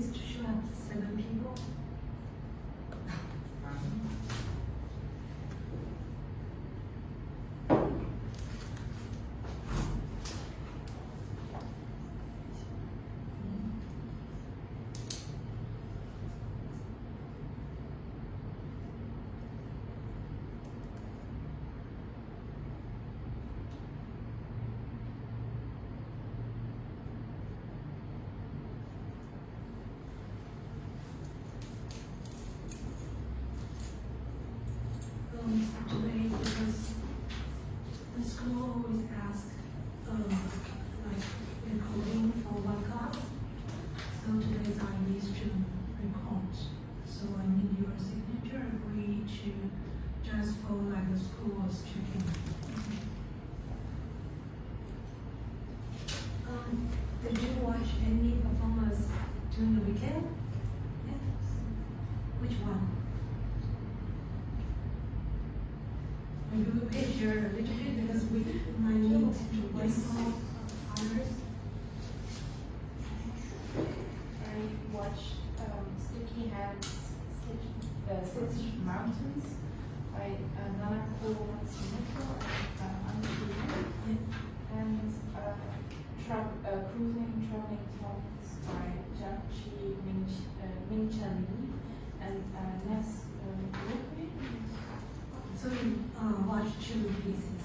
list should have 7 people. Today, because the school always asks like recording for one class, so today's I need to record. So I need your signature, agree to just for like the school's checking. Did you watch any performance during the weekend? Yes. Which one? Maybe we can share a little bit because we might need to voice others. I watched Sticky Hands, Six Mountains by Nanako Matsumoto and Cruising Traveling Talks by Jiaqi Mingchen and Ness Rupert. So you watched 2 pieces.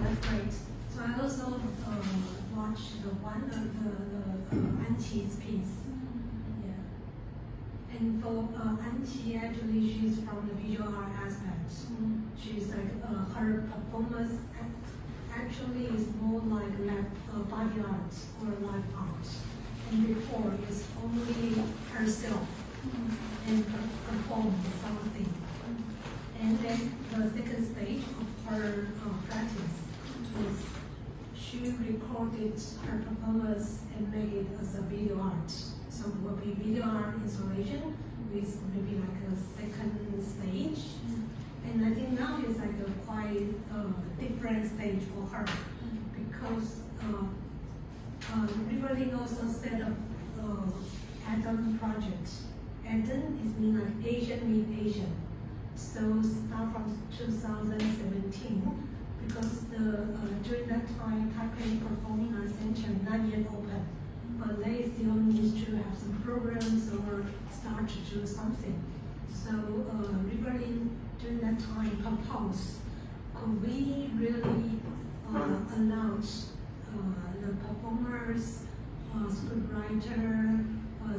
That's great. So I also watched the one the Anqi's piece. Yeah. And for Anqi, actually, she's from the visual art aspect. She's like her performance actually is more like body art or live art. And before it's only herself and perform something. And then the second stage of her practice is she recorded her performance and made it as a video art. So it will be video art installation with maybe like a second stage. And I think now it's like a quite different stage for her because Riverlin also set up Adam project. Adam is mean like Asian meet Asian. So start from 2017 because during that time Taipei Performing Arts Center not yet open, but they still need to have some programs or start to do something. So Riverlin during that time proposed, could we really announce the performers, scriptwriter,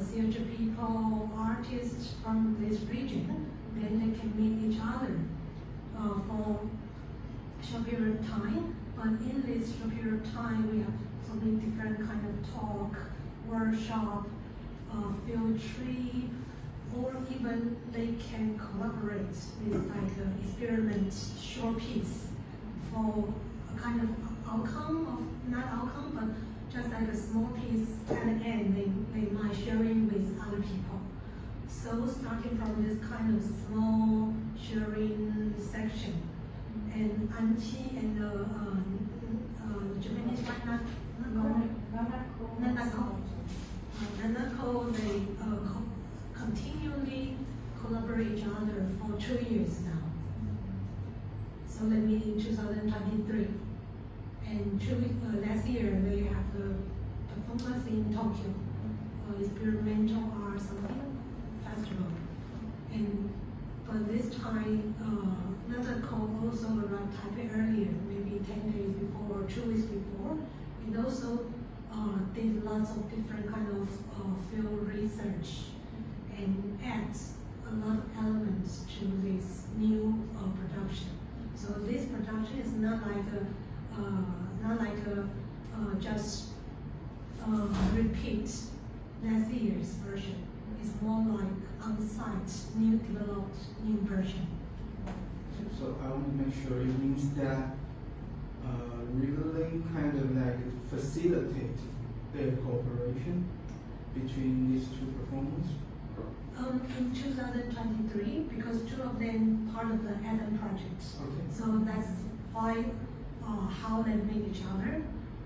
theater people, artists from this region, then they can meet each other for a short period of time. But in this short period of time, we have so many different kind of talk, workshop, field trip, or even they can collaborate with like an experiment short piece for a kind of outcome of, not outcome, but just like a small piece at the end they might sharing with other people. So starting from this kind of small sharing section, and Anqi and the Japanese one, Nanako, they continually collaborate each other for 2 years now. So they meet in 2023. And last year they have the performance in Tokyo, experimental art something festival. And but this time, Nanako also arrived Taipei earlier, maybe 10 days before or 2 weeks before. And also did lots of different kind of field research and adds a lot of elements to this new production. So this production is not like a just repeat last year's version. It's more like on-site, new developed, new version. So I want to make sure it means that Riverlin kind of like facilitate their cooperation between these 2 performers. In 2023, because 2 of them part of the Adam project. Okay. So that's why how they meet each other.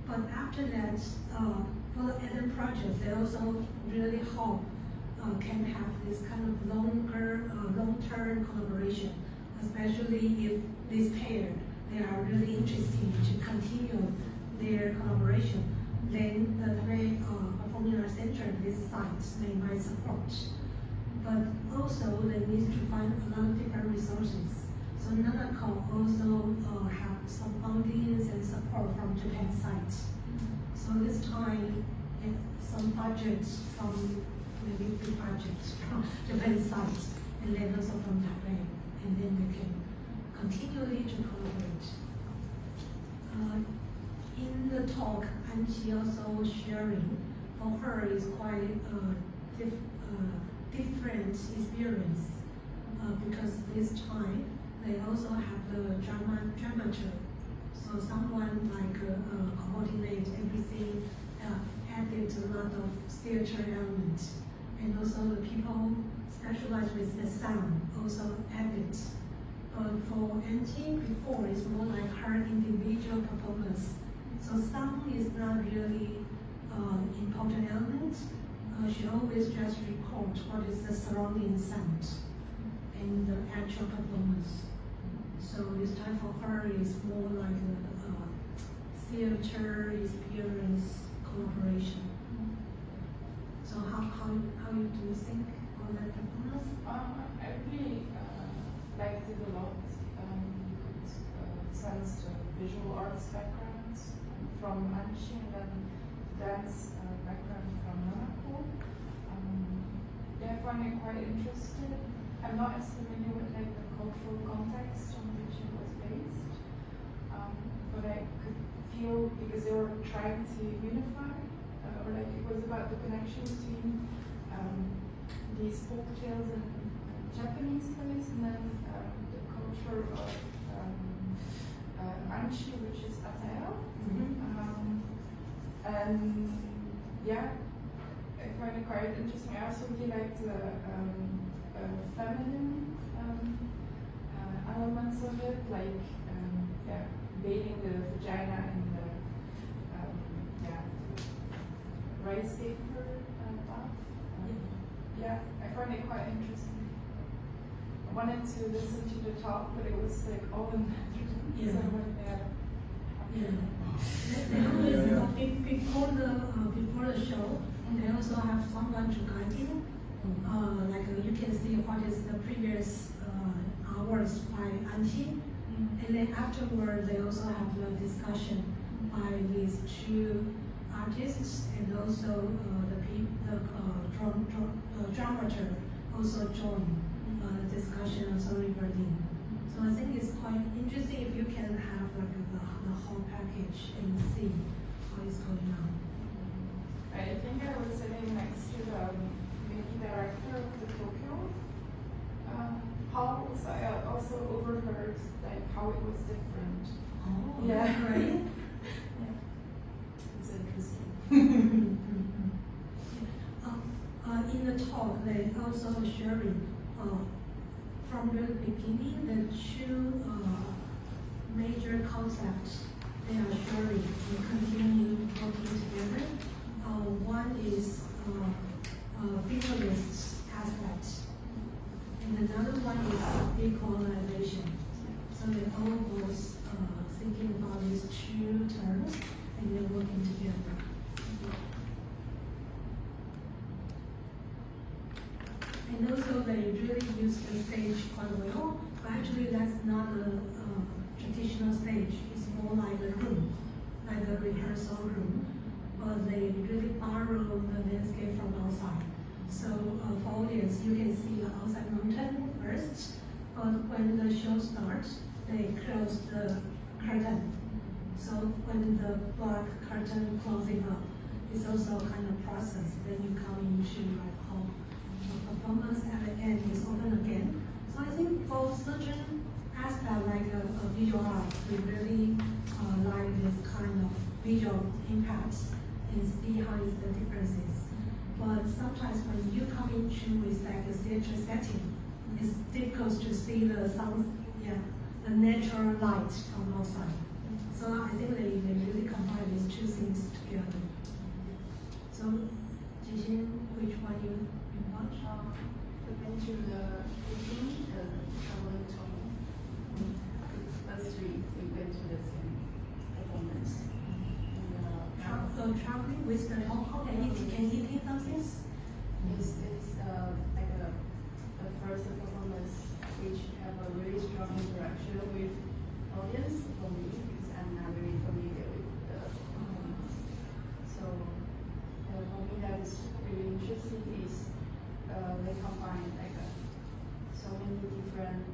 But after that, for the Adam project, they also really hope can have this kind of long-term collaboration, especially if this pair, they are really interested to continue their collaboration. Then the Performing Arts Center, this site, they might support. But also they need to find a lot of different resources. So NANACO also have some fundings and support from Japan site. So this time, some budgets from maybe big budgets from Japan site, and then also from Taipei, and then we can continually to collaborate. In the talk, Anqi also sharing, for her is quite different experience because this time they also have the dramaturg. So someone like coordinate everything, added a lot of theater elements, and also the people specialized with the sound also added. But for Anqi before, it's more like her individual performance. So sound is not really important element. She always just record what is the surrounding sound and the actual performance. So this time for her is more like a theater experience collaboration. So how you do you think on that performance? I really liked it a lot. Sense the visual arts background from Anqi and then dance background from NANACO. Yeah, I find it quite interesting. I'm not as familiar with like the cultural context on which it was based, but I could feel because they were trying to unify, or like it was about the connection between these folk tales and Japanese plays, and then the culture of Anqi, which is Ateo. And yeah, I find it quite interesting. I also really like the feminine elements of it, like yeah, bathing the vagina in the rice paper bath. Yeah, I find it quite interesting. I wanted to listen to the talk, but it was like all in Yeah. so yeah. They always before the show, they also have someone to guide you. Like you can see what is the previous hours by Anqi, and then afterward they also have the discussion by these two artists, and also the dramaturg also join the discussion of storyboarding. So I think it's quite interesting if you can have like the whole package and see how it's going on. I think I was sitting next to the main director of the Tokyo hall, so I also overheard like how it was different. Oh, Yeah. that's great. Yeah, it's interesting. In the talk, they also sharing from the beginning the two major concepts they are sharing and continue working together. One is feminist aspect, and another one is decolonization. So they all was thinking about these two terms and they're working together. And also they really use the stage quite well, but actually that's not a traditional stage. It's more like a room, like a rehearsal room. But they really borrow the landscape from outside. So for audience, you can see the outside mountain first, but when the show starts, they close the curtain. So when the black curtain closing up, it's also a kind of process. Then you come into like how performance at the end is open again. So I think for certain aspect like a visual art, we really like this kind of visual impact and see how is the differences. But sometimes when you come into with like a theater setting, it's difficult to see the sound, the natural light from outside. So I think they really combine these two things together. So, Jixin, which one you much? We've been to the Beijing, the traveling tunnel. Us three, we've been to the same performance. Traveling with the can you eat something? It's like a first performance which have a really strong interaction with audience for me because I'm not really familiar with the performance. So for me that is really interesting is they combine like so many different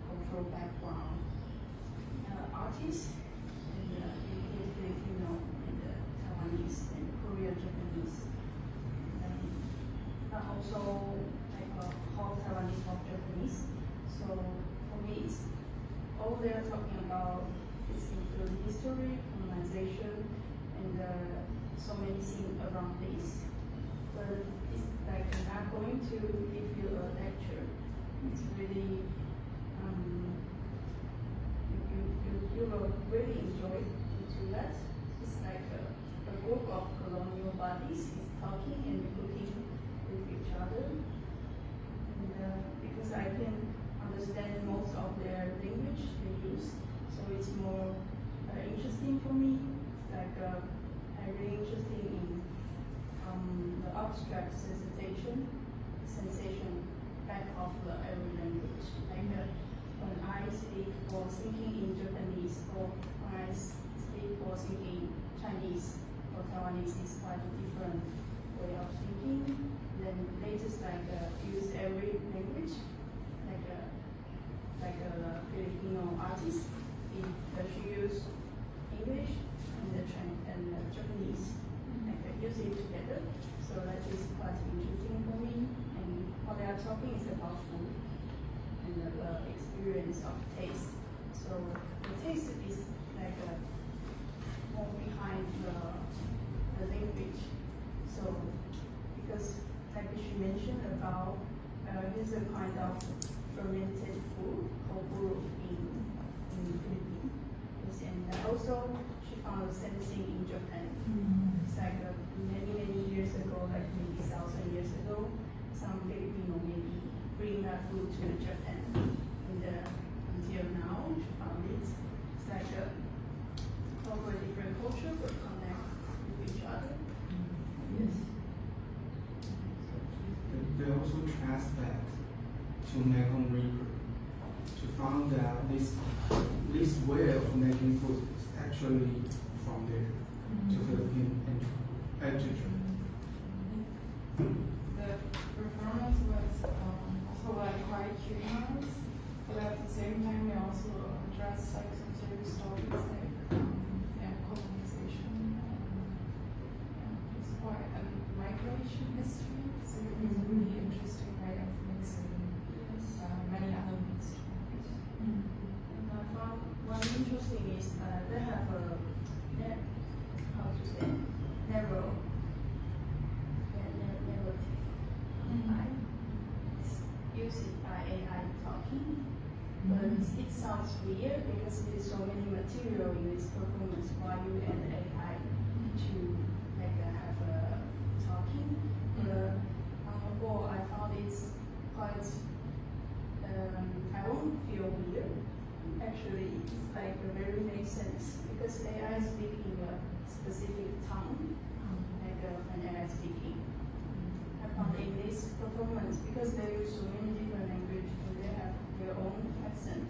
cultural background artists and Filipino and Taiwanese and Korean, Japanese. But also like half Taiwanese, half Japanese. So for me, it's all they're talking about is include history, colonization, and so many things around this. But it's like I'm not going to give you a lecture. It's really you will really enjoy into that. It's like a group of colonial bodies is talking and cooking with each other. And because I can understand most of their language they use, so it's more interesting for me. It's like I'm really interested in the abstract sensation back of the every language. Like when I speak or thinking in Japanese, or when I speak or thinking Chinese or Taiwanese, is quite a different way of thinking. Then they just like use every language, like a Filipino artist. She use English and Japanese, like use it together. So that is quite interesting for me. And what they are talking is about food and the experience of taste. So the taste is like more behind the language. So because like she mentioned about there's a kind of fermented food called buru in Philippines. And also she found the same thing in Japan. It's like many years ago, like maybe 1,000 years ago, some Filipino maybe bring that food to Japan. And until now, she found it. It's like a totally different culture but connect with each other. Yes. They also translate to Mekong River to find that this way of making food is actually from there to Philippine and to Japan. The performance was also like quite humorous, but at the same time we also addressed like some serious topics like colonization and it's quite a migration history. So it was a really interesting way of mixing many elements. And I found one interesting is they have a narrative. It's used by AI talking, but it sounds weird because there's so many material in this performance while you and AI to like have a talking. On the whole, I found it's quite. I won't feel weird. Actually, it's like very makes sense because AI is speaking a specific tongue, like when AI is speaking. In this performance, because they use so many different languages and they have their own accent,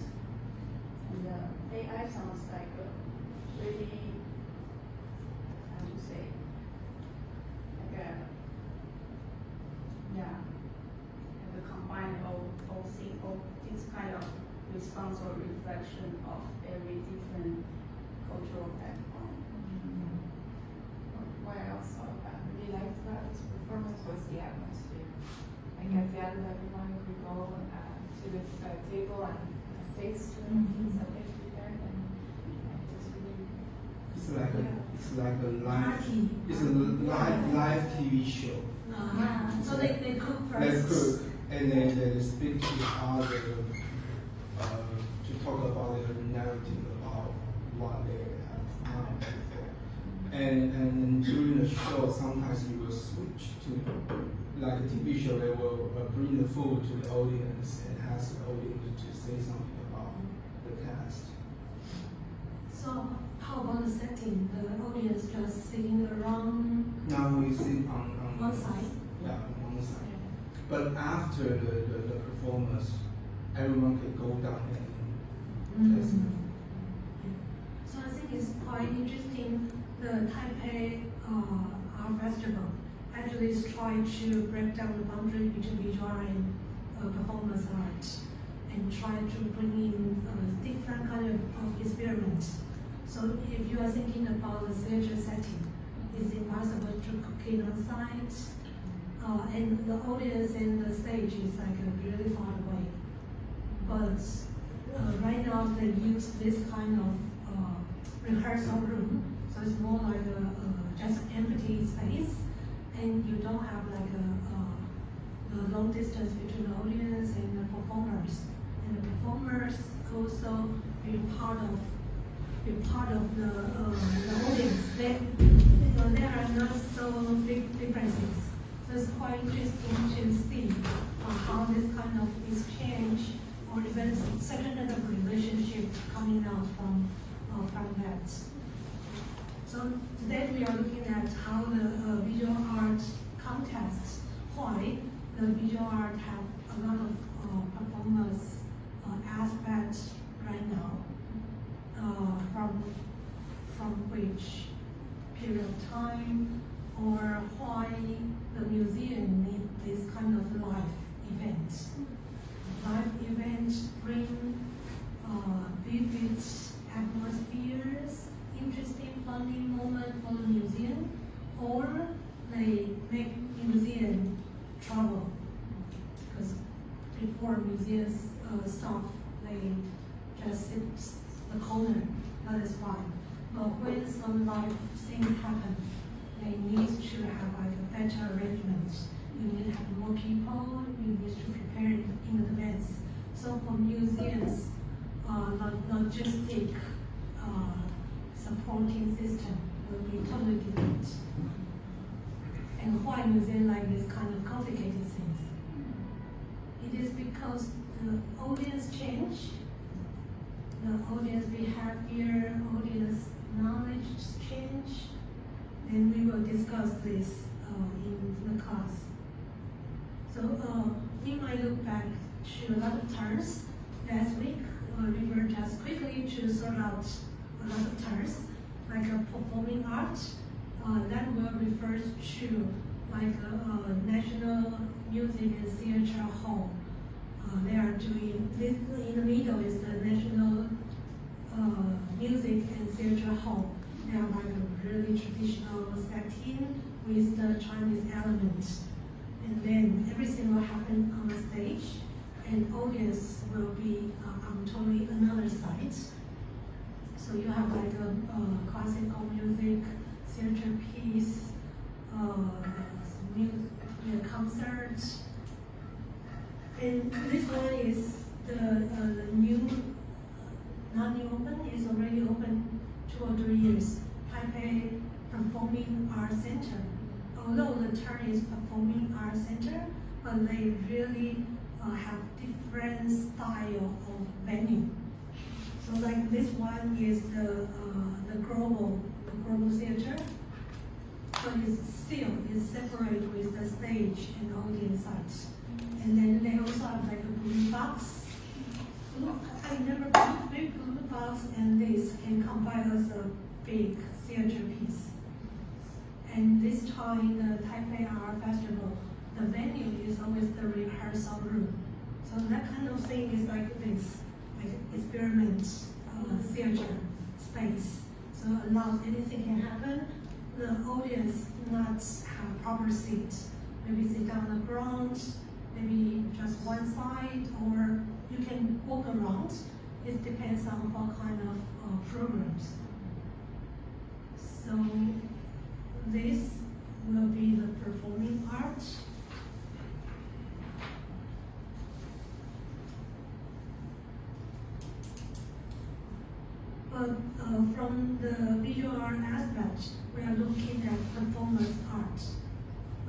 and AI sounds like really, how to say, like a combine all things kind of response or reflection of every different cultural background. What else I really liked about this performance was the atmosphere. Like at the end, everyone could go to this table and taste something prepared, and it was really. It's like a live TV show. So they cook first. They cook and then they speak to each other to talk about their narrative about what they have found before. And during the show, sometimes you will switch to like a TV show, they will bring the food to the audience and ask the audience to say something about the cast. So how about the setting? The audience just sitting around Now we sit on one side. Yeah, on one side. But after the performance, everyone can go down and listen. So I think it's quite interesting. The Taipei Art Festival actually is trying to break down the boundary between visual art and performance art, and try to bring in different kind of experiments. So if you are thinking about the theater setting, it's impossible to cook it on site, and the audience and the stage is like really far away. But right now they use this kind of rehearsal room, so it's more like just empty space, and you don't have like a long distance between the audience and the performers. And the performers also be part of the audience. There are not so big differences. So it's quite interesting to see how this kind of exchange or even certain kind of relationship coming out from that. So today we are looking at how the visual art context, why the visual art have a lot of performance aspects right now, from which period of time, or why the museum need this kind of live event. Live events bring vivid atmospheres, interesting, funny moment for the museum, or they make museum trouble. Because before museums staff, they just sit the corner, that is fine. But when some live things happen, they need to have like a better arrangement. You need to have more people, you need to prepare it in advance. So for museums, logistic supporting system will be totally different. And why museums like this kind of complicated things? It is because the audience change, the audience behavior, audience knowledge change, and we will discuss this in the class. So we might look back to a lot of terms. Last week, we were just quickly to sort out a lot of terms, like performing art, that will refer to like National Music and Theatre Hall. They are doing this, in the middle is the National Music and Theatre Hall. They are like a really traditional setting with the Chinese elements. And then everything will happen on the stage, and audience will be on totally another side. So you have like a classical music, theater piece, concert. And this one is the new, not new open, it's already open 2 or 3 years. Taipei Performing Arts Center. Although the term is Performing Arts Center, but they really have different style of venue. So like this one is the global theater, but it's still separate with the stage and audience side. And then they also have like a blue box. Look, I never big blue box, and this can combine as a big theater piece. And this time, the Taipei Art Festival, the venue is always the rehearsal room. So that kind of thing is like this, like experiment theater space. So not anything can happen. The audience not have proper seat. Maybe sit down on the ground, maybe just one side, or you can walk around. It depends on what kind of programs. So this will be the performing art. But from the visual art aspect, we are looking at performance art.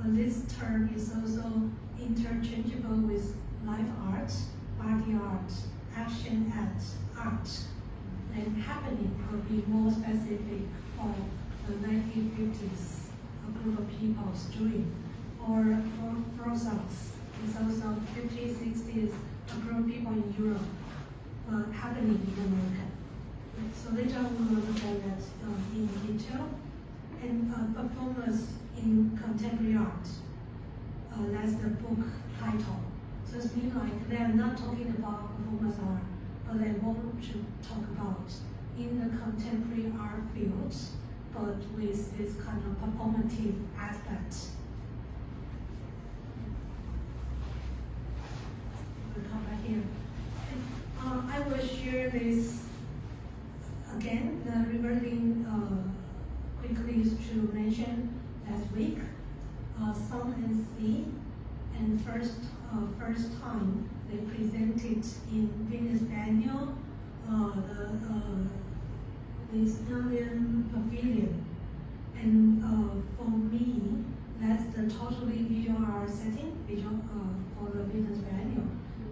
but this term is also interchangeable with life art, body art, action art, and happening will be more specific for the 1950s, a group of people doing, or for us, it's also 50s, 60s, a group of people in Europe, happening in America. So later we will look at that in detail. And performers in contemporary art, that's the book title. So it's mean like they are not talking about performance art, but they want to talk about in the contemporary art field, but with this kind of performative aspect. We'll come back here. I will share this again, the reverting quickly to mention last week, Sun and Sea, and first time they presented in Venus Biennial, this Italian pavilion, and for me, that's the totally visual art setting, for the Venus Biennial,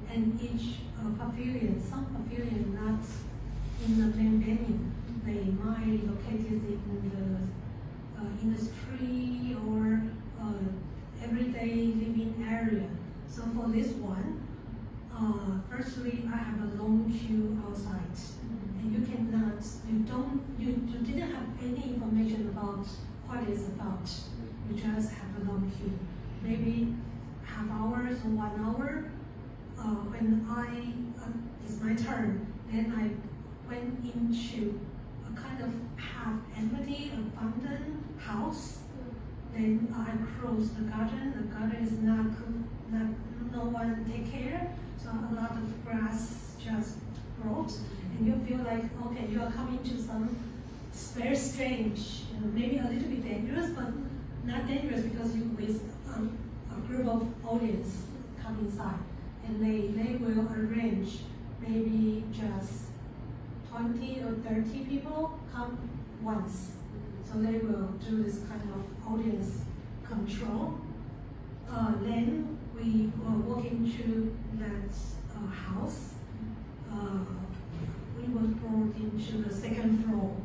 and each pavilion, some pavilion not in the main venue, they might locate it in the street or everyday living area. So for this one, firstly, I have a long queue outside, and you didn't have any information about what it's about. You just have a long queue, maybe half hours or 1 hour. When it's my turn, then I went into a kind of half empty, abandoned house. Then I crossed the garden. The garden is not no one take care, so a lot of grass just grows, and you feel like okay, you are coming to some very strange, maybe a little bit dangerous, but not dangerous because you with a group of audience come inside, and they will arrange maybe just 20 or 30 people come once. So they will do this kind of audience control. Then we walk into that house. We were brought into the second floor.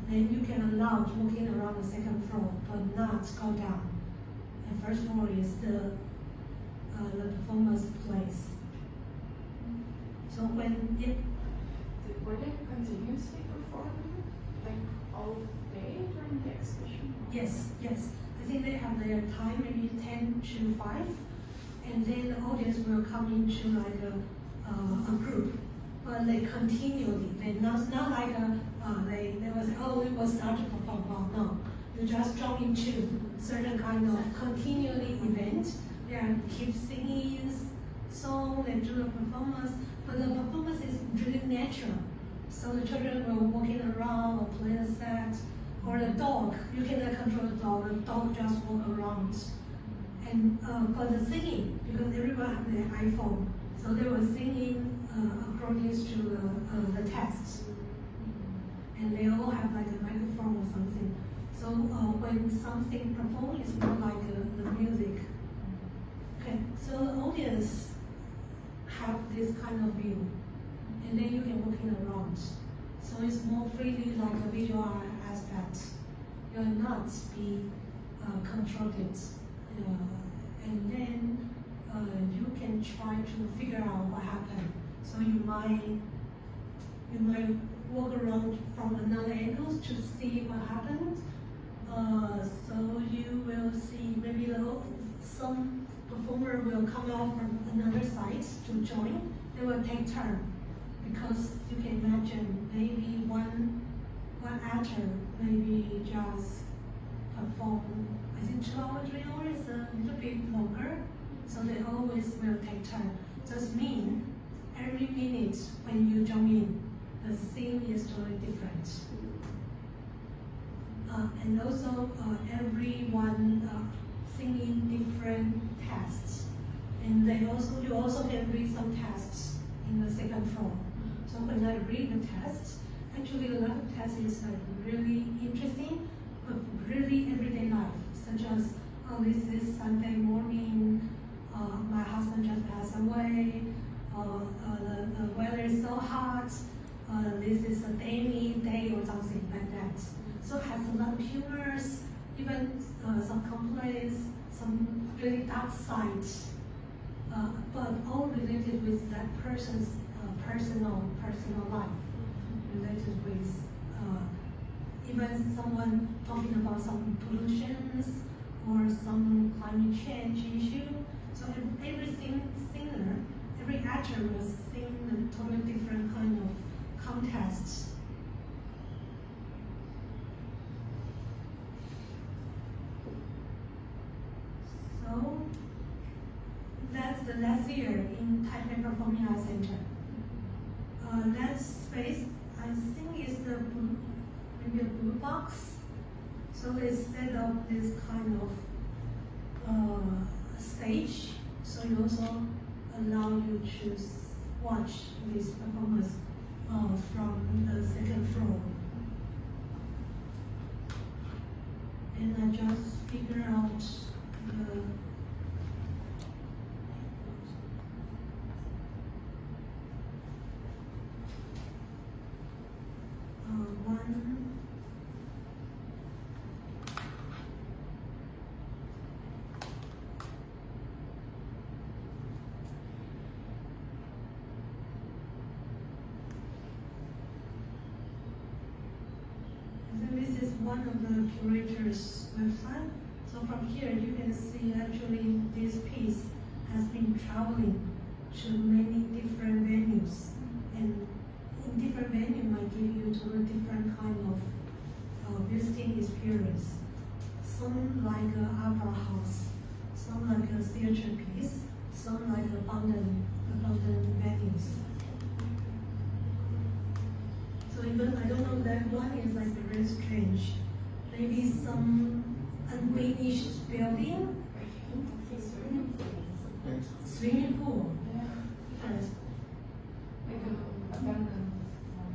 Then you can allow walking around the second floor, but not go down. And first floor is the performance place. So when it were they continuously performing, like all day during the exhibition? Yes. I think they have their time, maybe 10 to 5, and then the audience will come into like a group, but they continually. They not like they will say, oh, we will start to perform. Well, no, you just jump into certain kind of continually event. They keep singing song, they do the performance, but the performance is really natural. So the children will walking around or play a set, or the dog, you cannot control the dog just walk around. And but the singing, because everyone have their iPhone, so they were singing according to the text. And they all have like a microphone or something. So when something performed, it's more like the music. Okay, so the audience have this kind of view, and then you can walk in around. So it's more freely like a visual aspect. You will not be controlled, and then you can try to figure out what happened. So you might walk around from another angle to see what happened. So you will see maybe some performer will come out from another side to join. They will take turn, because you can imagine maybe one actor maybe just perform, I think 2 hours, 3 hours, a little bit longer. So they always will take turn. Just mean every minute when you jump in, the scene is totally different. And also everyone singing different tests, and you also can read some tests in the second floor. So when I read the tests, actually a lot of tests is like really interesting, but really everyday life. such as, oh, this is Sunday morning, my husband just passed away, the weather is so hot, this is a daily day or something like that. So it has a lot of humors, even some complaints, some really dark sides, but all related with that person's personal life, related with even someone talking about some pollutions or some climate change issue. So every singer, every actor will sing a totally different kind of context. So that's the last year in Taipei Performing Arts Center. That space, I think, is the blue, maybe a blue box. So they set up this kind of stage. So it also allow you to watch this performance from the second floor. And I just figure out the one. This is one of the curators' website. So from here you can see actually this piece has been traveling to many different venues, and in different venue might give you to a different kind of visiting experience. Some like an opera house, some like a theater piece, some like abundant venues. So even I don't know, that one is like very strange. Maybe some unfinished building, swimming pool. Yeah. Yes. Like an abandoned one.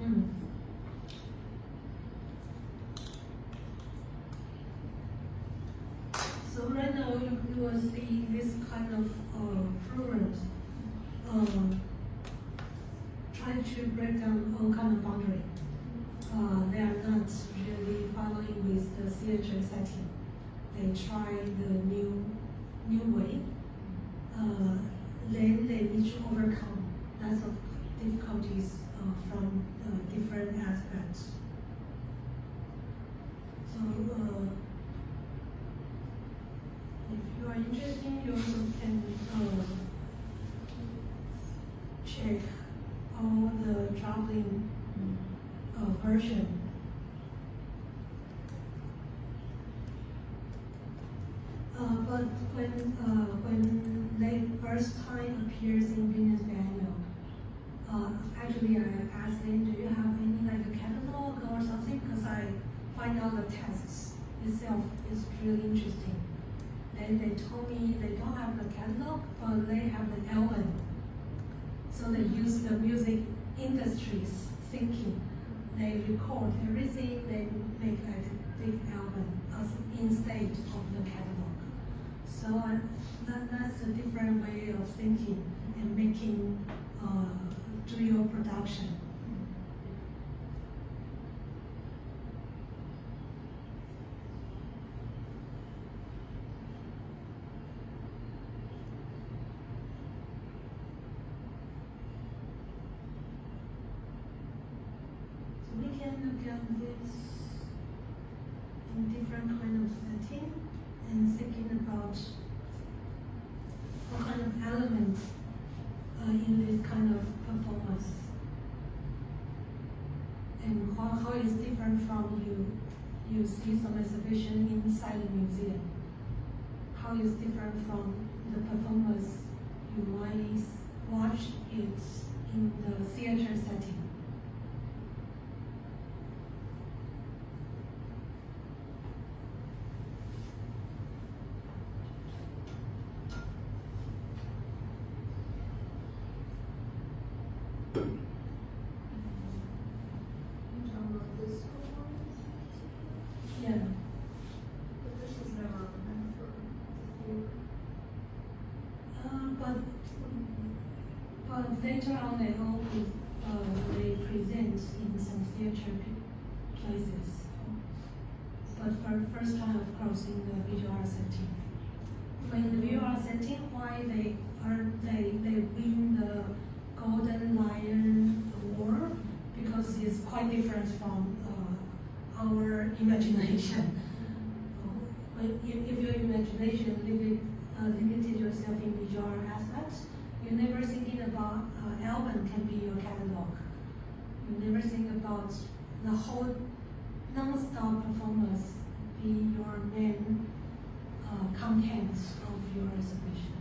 Mm. So right now you will see this kind of programs try to break down all kind of boundary. They are not really following with the theater setting. They try the new way. Then they need to overcome lots of difficulties from different aspects. So if you are interested, you also can check all the traveling version. But when they first time appears in Venus Biennial, actually I asked them, do you have any like a catalog or something? Because I find out the text itself is really interesting. Then they told me they don't have the catalog, but they have the album. So they use the music industry's thinking. They record everything, they make like a big album as instead of the catalog. So that's a different way of thinking and making dual production. So we can look at this in different kind of setting and thinking about what kind of elements in this kind of performance, and how it's different from you see some exhibition inside the museum. How it's different from the performance you might watch it in the theater setting. Yeah. But this is But later on, they present in some theater places. But for first time, of course, in the visual art setting. But in the visual art setting, why they win the Golden Lion Award? Because it's quite different from our imagination. If your imagination limited yourself in visual aspects, you're never thinking about album can be your catalog. You never think about the whole non-stop performance be your main content of your exhibition.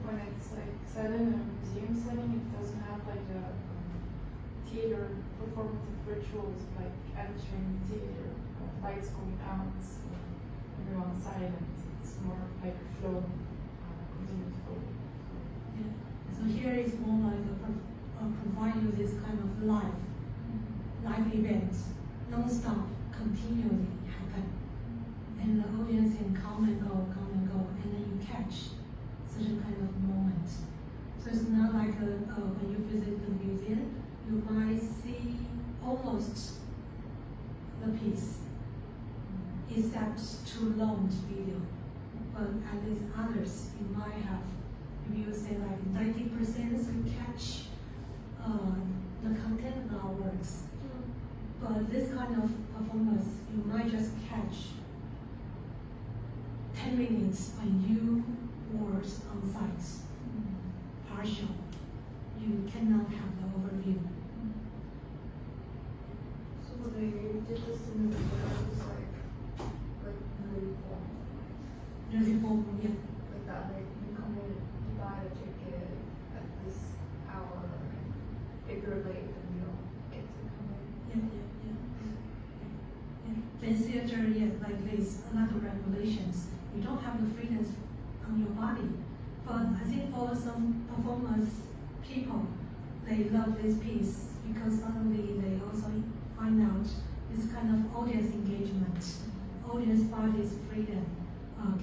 When it's like set in a museum setting, it doesn't have like the theater performative rituals like entering theater, lights going out, everyone's silent. It's more like a flow, continuous flow. Yeah. So here is more like provide you this kind of live events, non-stop, continually happen. And the audience can come and go, and then you catch such a kind of moment. So it's not like when you visit the museum, you might see almost the piece, except too long video. But at least others, you might have, if you say like 90% you catch the content of our works. But this kind of performance, you might just catch 10 minutes when you was on site, partial. You cannot have the overview. So they did this in the was like really formal. Really formal, yeah. Like that, like you come in, you buy a ticket at this hour, and if you're late, then you don't get to come in. In theater, like this, a lot of regulations. You don't have the freedom on your body. But I think for some performance people, they love this piece because suddenly they also find out this kind of audience engagement, audience body's freedom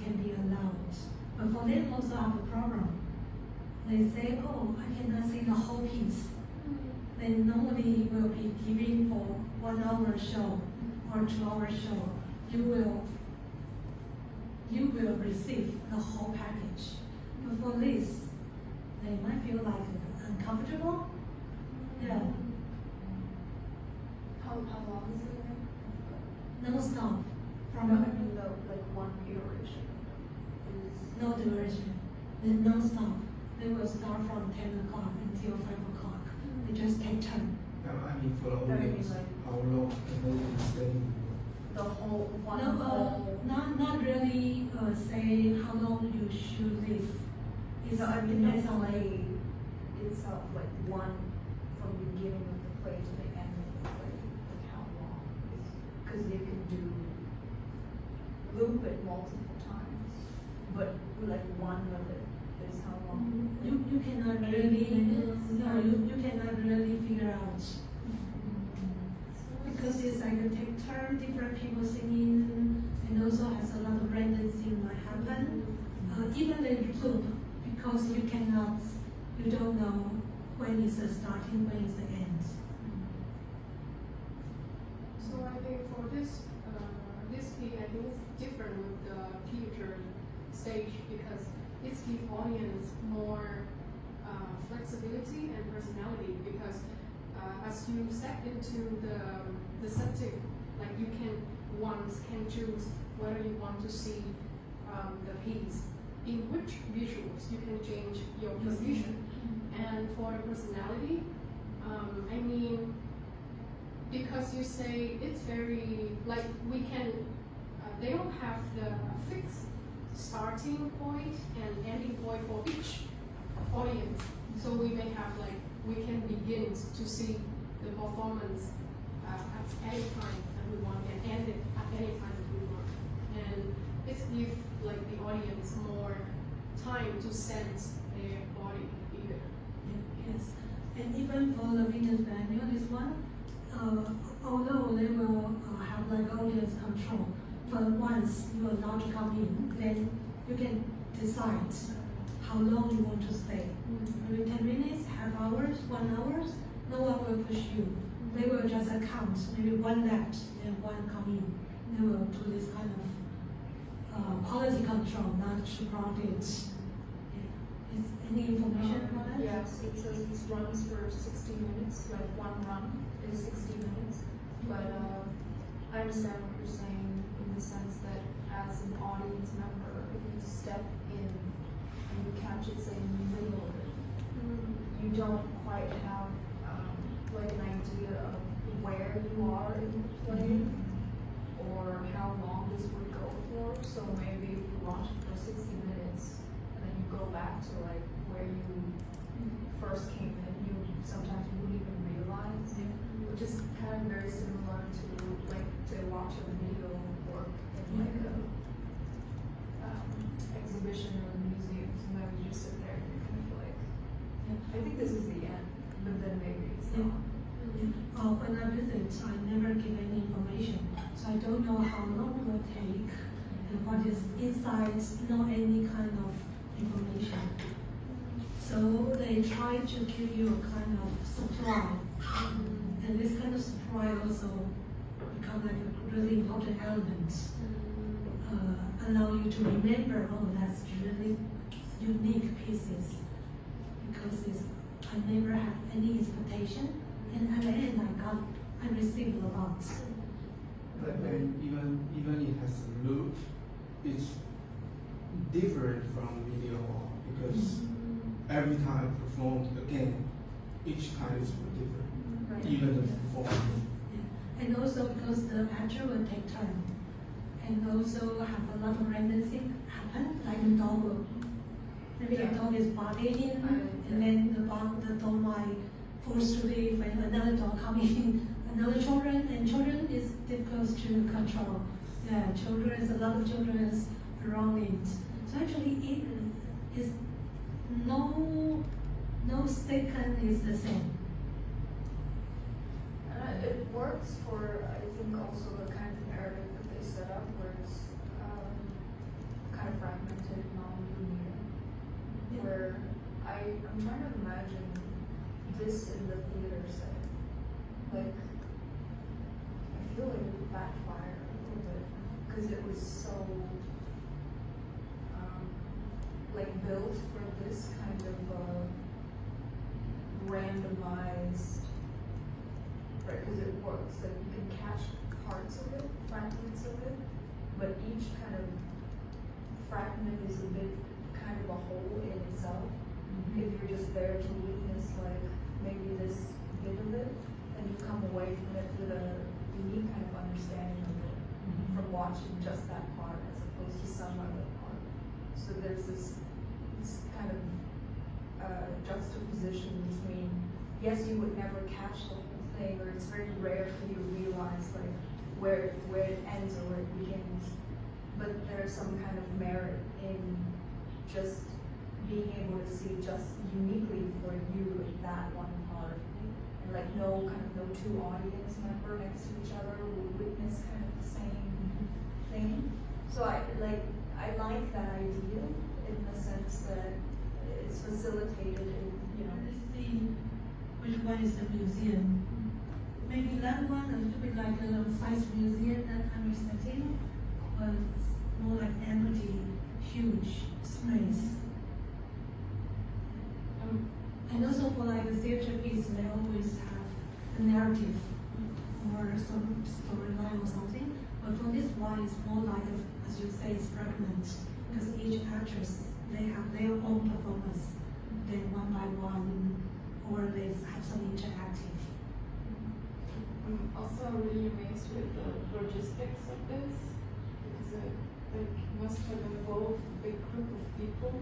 can be allowed. But for them also have a problem. They say, oh, I cannot see the whole piece. They normally will be giving for 1 hour show or 2 hour show. You will receive the whole package. But for this, they might feel like uncomfortable. Yeah. How long is it again? Non-stop. I mean, like one iteration is No duration. Then non-stop. They will start from 10 o'clock until 5 o'clock. They just take turn. I mean, for the That would be audience, like- how long the audience staying? the whole one No, whole. not really say how long you should live. It's So I mean, depends the on play itself, like one from the beginning of the play to the end of the play, like how long? Because they can do loop it multiple times, but like one of it is how long? You cannot really you cannot really figure out because it's like a take turn, different people singing, and also has a lot of random thing might happen. Even the loop, because you don't know when is the starting, when is the end. So I think for this piece, I think it's different with the theater stage because it gives audience more flexibility and personality because as you step into the setting, like you can choose whether you want to see the piece, in which visuals you can change your position. And for the personality, I mean, because you say it's very, like we can, they don't have the fixed starting point and ending point for each audience. So we may have like, we can begin to see the performance at any time that we want and end it at any time that we want. And it gives like the audience more time to sense their body either. Yes, and even for the vintage venue, this one, although they will have like audience control, but once you are allowed to come in, then you can decide how long you want to stay. Maybe 10 minutes, half hours, 1 hour, no one will push you. They will just count, maybe one left, then one come in. They will do this kind of quality control, not to profit. Yeah. Is any information about that? Yes, it says it runs for 60 minutes, like one run is 60 minutes. But I understand what you're saying in the sense that as an audience member, if you step in and you catch it, say, in the middle of it, you don't quite have like an idea of where you are in the play or how long this would go for. So maybe if you watch it for 60 minutes and then you go back to like where you first came in, you sometimes wouldn't even realize, which is kind of very similar to like to watch a video work in like a exhibition or a museum. Sometimes you just sit there and you're kind of like, I think this is the end, but then maybe it's not. When I visit, I never give any information, so I don't know how long it will take and what is inside, no any kind of information. So they try to give you a kind of supply, and this kind of supply also become like a really important element, allow you to remember, oh, that's really unique pieces, because I never have any expectation. And at the end, I received a lot. But then even it has a loop, it's different from video hall because every time performed again, each time is different. Right. Even the performance. Yeah. And also because the actor will take turn, and also have a lot of random things happen, like a dog will, maybe the dog is barking, and then the dog might forced to leave, and another dog coming, another children, and children is difficult to control. Yeah, children, a lot of children around it. So actually, it is no second is the same. It works for, I think, also the kind of narrative that they set up, where it's kind of fragmented, non-linear. Yeah. Where I'm trying to imagine this in the theater setting. Like, I feel like it would backfire a little bit because it was so like built for this kind of randomized, right? Because it works that you can catch parts of it, fragments of it, but each kind of fragment is a bit kind of a whole in itself. If you're just there to witness like maybe this bit of it, and you come away from it with a unique kind of understanding of it from watching just that part as opposed to some other part. So there's this kind of juxtaposition between, yes, you would never catch the whole thing, or it's very rare for you to realize like where it ends or where it begins, but there's some kind of merit in just being able to see just uniquely for you that one part, and like no two audience member next to each other will witness kind of the same thing. So I like that idea in the sense that it's facilitated in, Let's see which one is the museum. Maybe that one a little bit like a science museum, that kind of setting, but it's more like empty, huge space. And also for like a theater piece, they always have a narrative or some storyline or something. But for this one, it's more like, as you say, it's fragment. Because each actress, they have their own performance. Then one by one, or they have some interactive. I'm also really amazed with the logistics of this, because it must have involved a big group of people.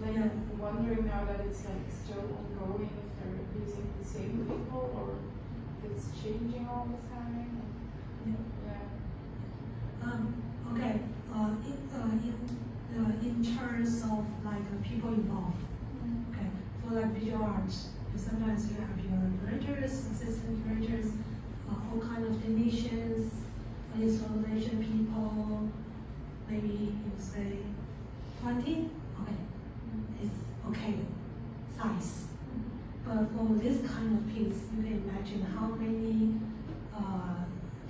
Like, Yeah. I'm wondering now that it's like still ongoing, if they're using the same people or if it's changing all the time. Yeah. Okay. In terms of like people involved. Okay. For like visual arts, sometimes you have your directors, assistant directors, all kind of technicians, installation people. Maybe you say 20. Okay. It's okay size. But for this kind of piece, you can imagine how many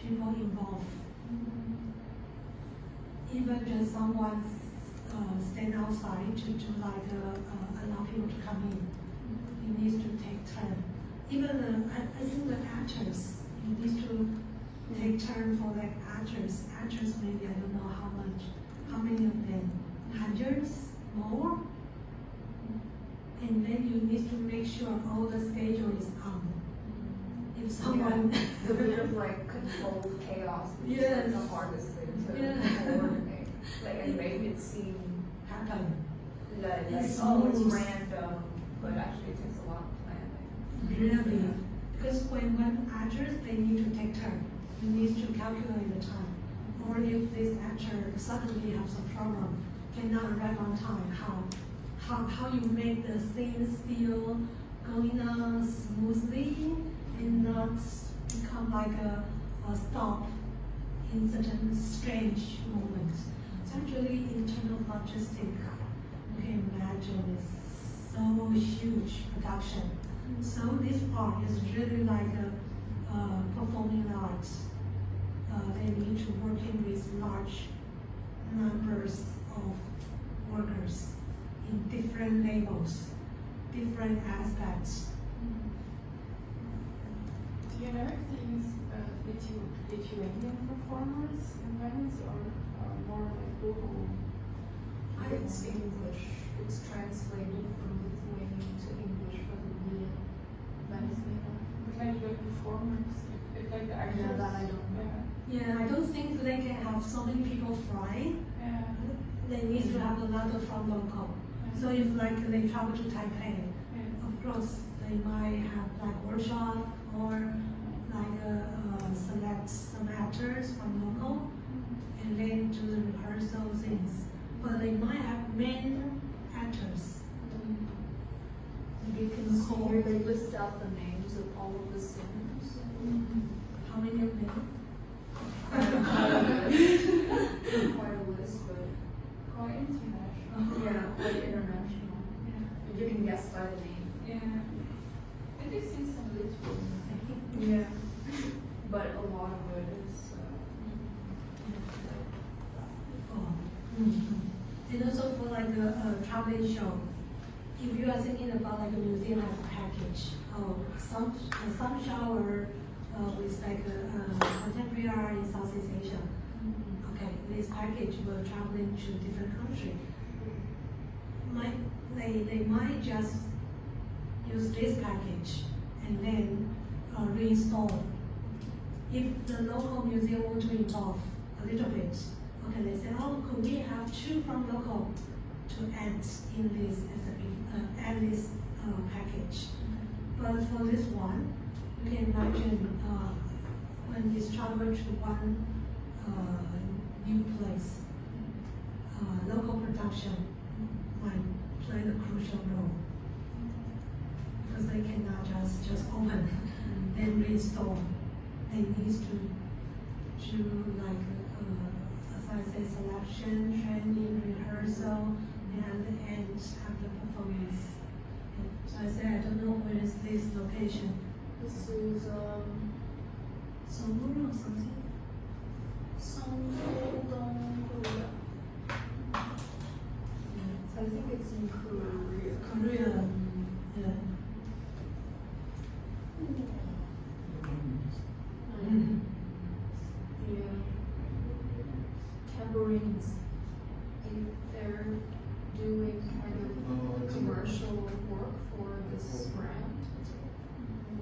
people involved. Even just someone stand outside to like allow people to come in. He needs to take turn. Even I think the actors, he needs to take turn for like actors. Actors maybe I don't know how many of them, hundreds more. And then you need to make sure all the schedule is on. If someone It's a bit of like controlled chaos, which is Yes. like the hardest thing to Yeah. coordinate. Like, and make it seem happen. like, It's oh, it's smooth. random, but actually it takes a lot of planning. Really, because when actors they need to take turn, you need to calculate the time. Or if this actor suddenly has a problem, cannot arrive on time, how you make the scene still going on smoothly and not become like a stop in certain strange moments. It's actually in terms of logistics, you can imagine it's so huge production. So this part is really like a performing arts. They need to work in with large numbers of workers in different levels, different aspects. Do you know if they use Lithuanian performers in Venice or more like local? It's English. It's translated from Lithuanian to English for the real Venezuela. But like the performers, if like the actors. Yeah, that I don't know. Yeah, I don't think they can have so many people fly. Yeah. They need to have a lot of from local. So if like they travel to Taipei, Yeah. of course they might have like workshop or like select some actors from local and then do the rehearsal things. But they might have main actors. Maybe can So call. here they list out the names of all of the singers. How many of them? Quite a list, but Quite international. yeah, quite international. Yeah. You can guess by the name. Yeah. I do see some Lithuanian. Yeah. But a lot of it is. And also for like a traveling show, if you are thinking about like a museum as a package, some shower with like contemporary art in Southeast Asia. Okay, this package will traveling to different country. They might just use this package and then reinstall. If the local museum want to involve a little bit, okay, they say, oh, could we have two from local to add in this package? But for this one, you can imagine when it's traveled to one new place, local production might play the crucial role because they cannot just open and reinstall. They need to like as I say, selection, training, rehearsal, and at the end have the performance. So I say I don't know where is this location. This is Seoul or something? Seongdo-dong, Korea. I think it's in Korea. Korea. Yeah. Yeah. Tambourines. They're doing kind of commercial work for this brand.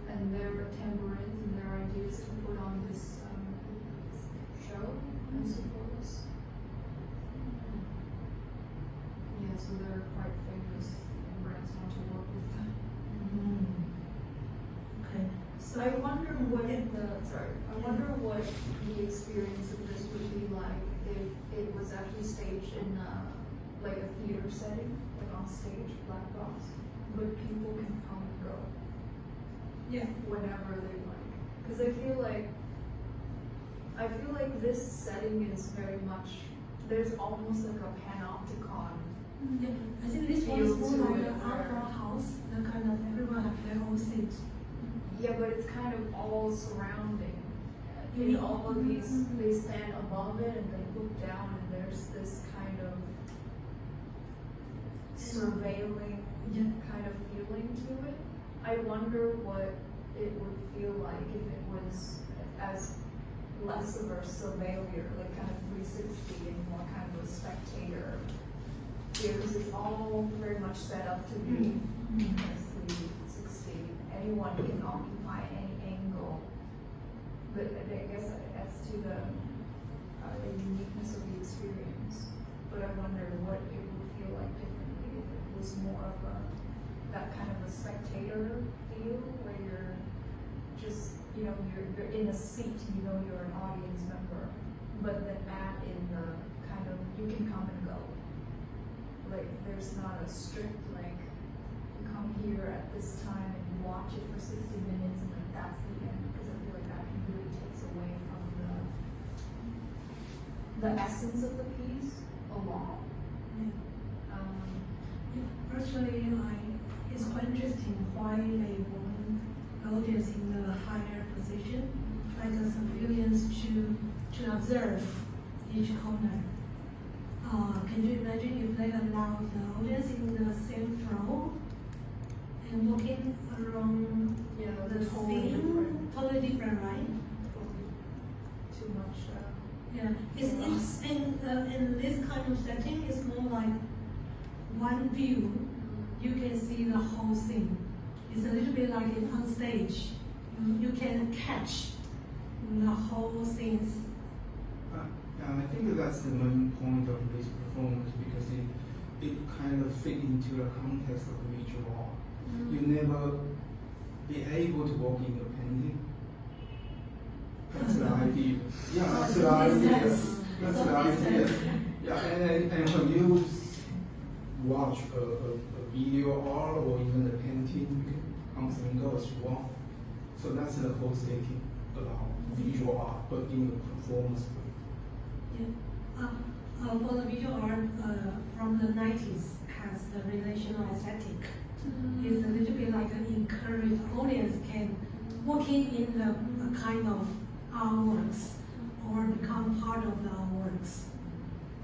And their tambourines and their ideas to put on this show, I suppose. Yeah, so they're quite famous and brands want to work with them. Okay. So I wonder what I wonder what the experience of this would be like if it was actually staged in like a theater setting, like on stage, black box, but people can come and go yeah. whenever they like. Because I feel like this setting is very much, there's almost like a panopticon Yeah, I think this one feel is more to like it an where- opera house, the kind of everyone have their own seat. Yeah, but it's kind of all surrounding. You In mean- all of these, they stand above it and they look down, and there's this kind of surveilling Yeah. kind of feeling to it. I wonder what it would feel like if it was as less of a surveiller, like kind of 360 and more kind of a spectator. Yeah, because it's all very much set up to be Mhm. kind of 360. Anyone can occupy any angle. But I guess that's to the uniqueness of the experience. But I wonder what it would feel like differently if it was more of that kind of a spectator feel where you're just, you're in a seat, you're an audience member, but then add in the kind of, you can come and go. Like, there's not a strict, like, you come here at this time and you watch it for 60 minutes and like that's the end, because I feel like that really takes away from the essence of the piece a lot. Yeah. Firstly, it's quite interesting why they want the audience in the higher position, like a civilians to observe each corner. Can you imagine if they allow the audience in the same flow and walking around Yeah, the they're totally scene? different. Totally different, right? Too much. Yeah, it's in this kind of setting, it's more like one view. You can see the whole scene. It's a little bit like on stage. You can catch the whole scenes. I think that's the main point of this performance because it kind of fit into the context of the visual art. You never be able to walk in the painting. That's the idea. Yeah, that's the idea. That's the idea. Yeah, and when you watch a video art or even a painting, you can something goes wrong. So that's the whole setting about visual art, but in a performance way. Yeah. For the visual art from the 90s has the relational aesthetic. It's a little bit like an encouraged audience can walking in the kind of artworks or become part of the artworks.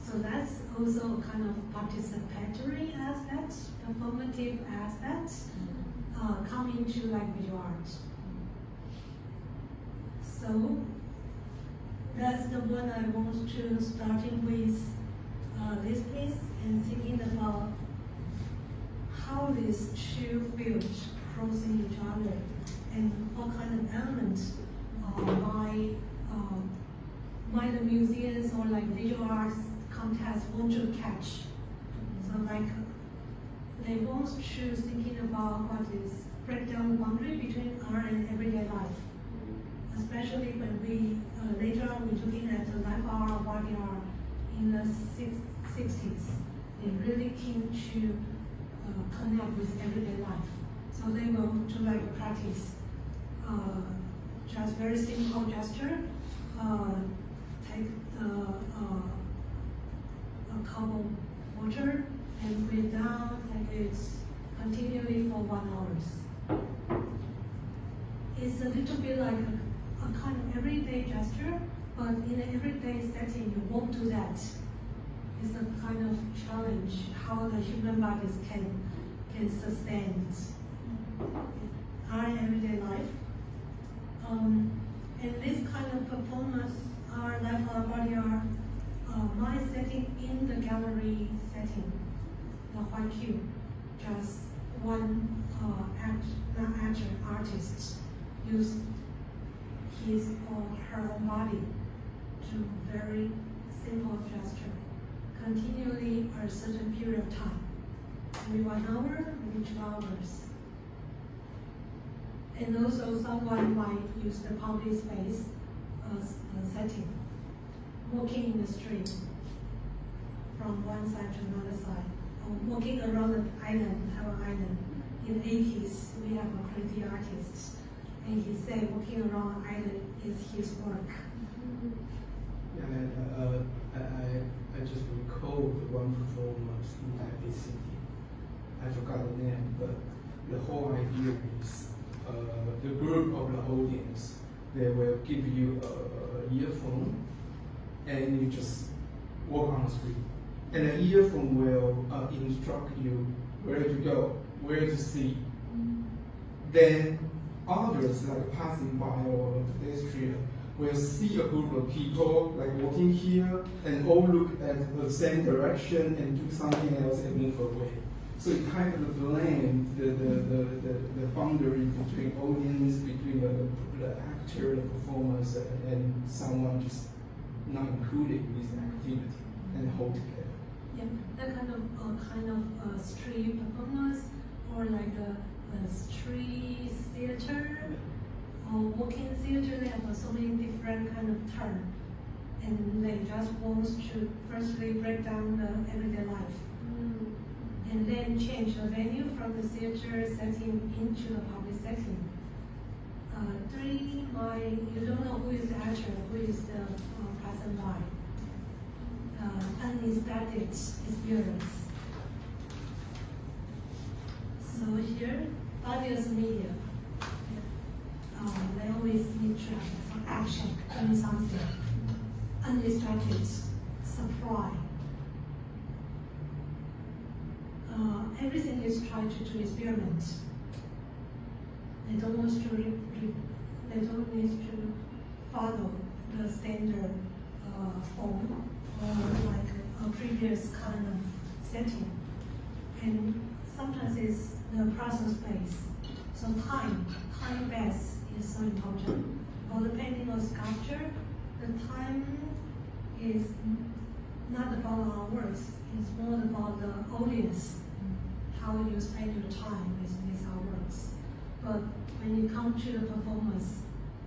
So that's also a kind of participatory aspect, performative aspect, come into like visual art. So that's the one I want to starting with this piece and thinking about how these two fields crossing each other and what kind of elements by the museums or like visual arts contests want to catch. So like they want to thinking about what is break down the boundary between art and everyday life. Especially when we later on we're looking at the life art or body art in the 60s. They're really keen to connect with everyday life. So they will to like practice just very simple gesture. Take a cup of water and put it down and it's continually for 1 hour. It's a little bit like a kind of everyday gesture, but in an everyday setting, you won't do that. It's a kind of challenge how the human bodies can sustain our everyday life. And this kind of performance, our life, our body art, my setting in the gallery setting, the white cube, just one artist used his or her own body to very simple gesture, continually a certain period of time, maybe 1 hour, maybe 2 hours. And also someone might use the public space setting, walking in the street from one side to another side, or walking around the island, our island. In the 80s, we have a crazy artist, and he said walking around the island is his work. And I just recall the one performance in Taipei City. I forgot the name, but the whole idea is the group of the audience, they will give you a earphone and you just walk on the street. And the earphone will instruct you where to go, where to see. Then others, like passing by or pedestrian, will see a group of people like walking here and all look at the same direction and do something else and move away. So it kind of blends the boundary between audience, between the actor, the performance, and someone just not included in this activity and hold together. Yeah, that kind of street performance or like a street theater or walking theater. They have so many different kind of terms, and they just want to firstly break down the everyday life, and then change the venue from the theater setting into the public setting. You don't know who is the actor, who is the person by. Unexpected experience. So here, audience media. They always need to have some action, doing something. Unexpected, supply. Everything is trying to do experiment. They don't want to they don't need to follow the standard form or like a previous kind of setting. And sometimes it's the process based. So time based is so important. For the painting or sculpture, the time is not about our works, it's more about the audience, how you spend your time with our works. But when you come to the performance,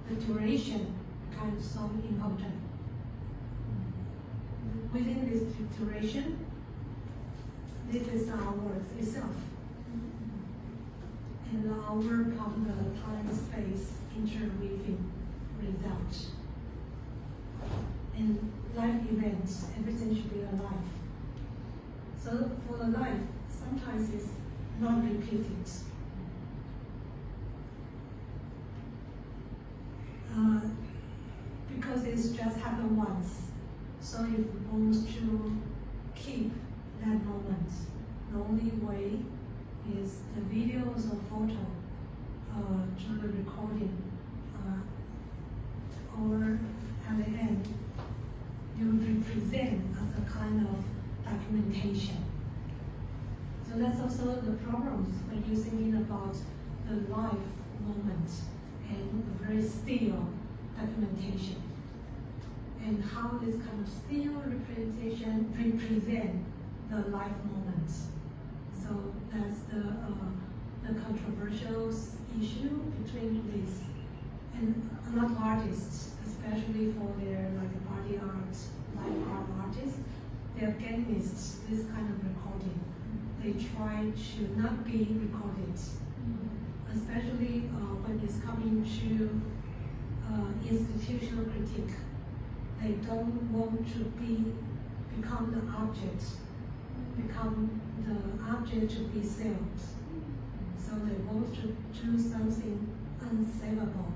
the duration becomes so important. Within this duration, this is our work itself. And our work of the time-space interweaving result. And life events, everything should be alive. So for the life, sometimes it's not repeated. Because it's just happened once. So if we want to keep that moment, the only way is the videos or photo to the recording, or at the end, you represent as a kind of documentation. So that's also the problems when you're thinking about the life moment and the very still documentation. And how this kind of still representation represent the life moment. So that's the controversial issue between this. And a lot of artists, especially for their like body art, live art artists, they are against this kind of recording. They try to not be recorded, especially when it's coming to institutional critique. They don't want to become the object, become the object to be saved. So they want to do something unsavable,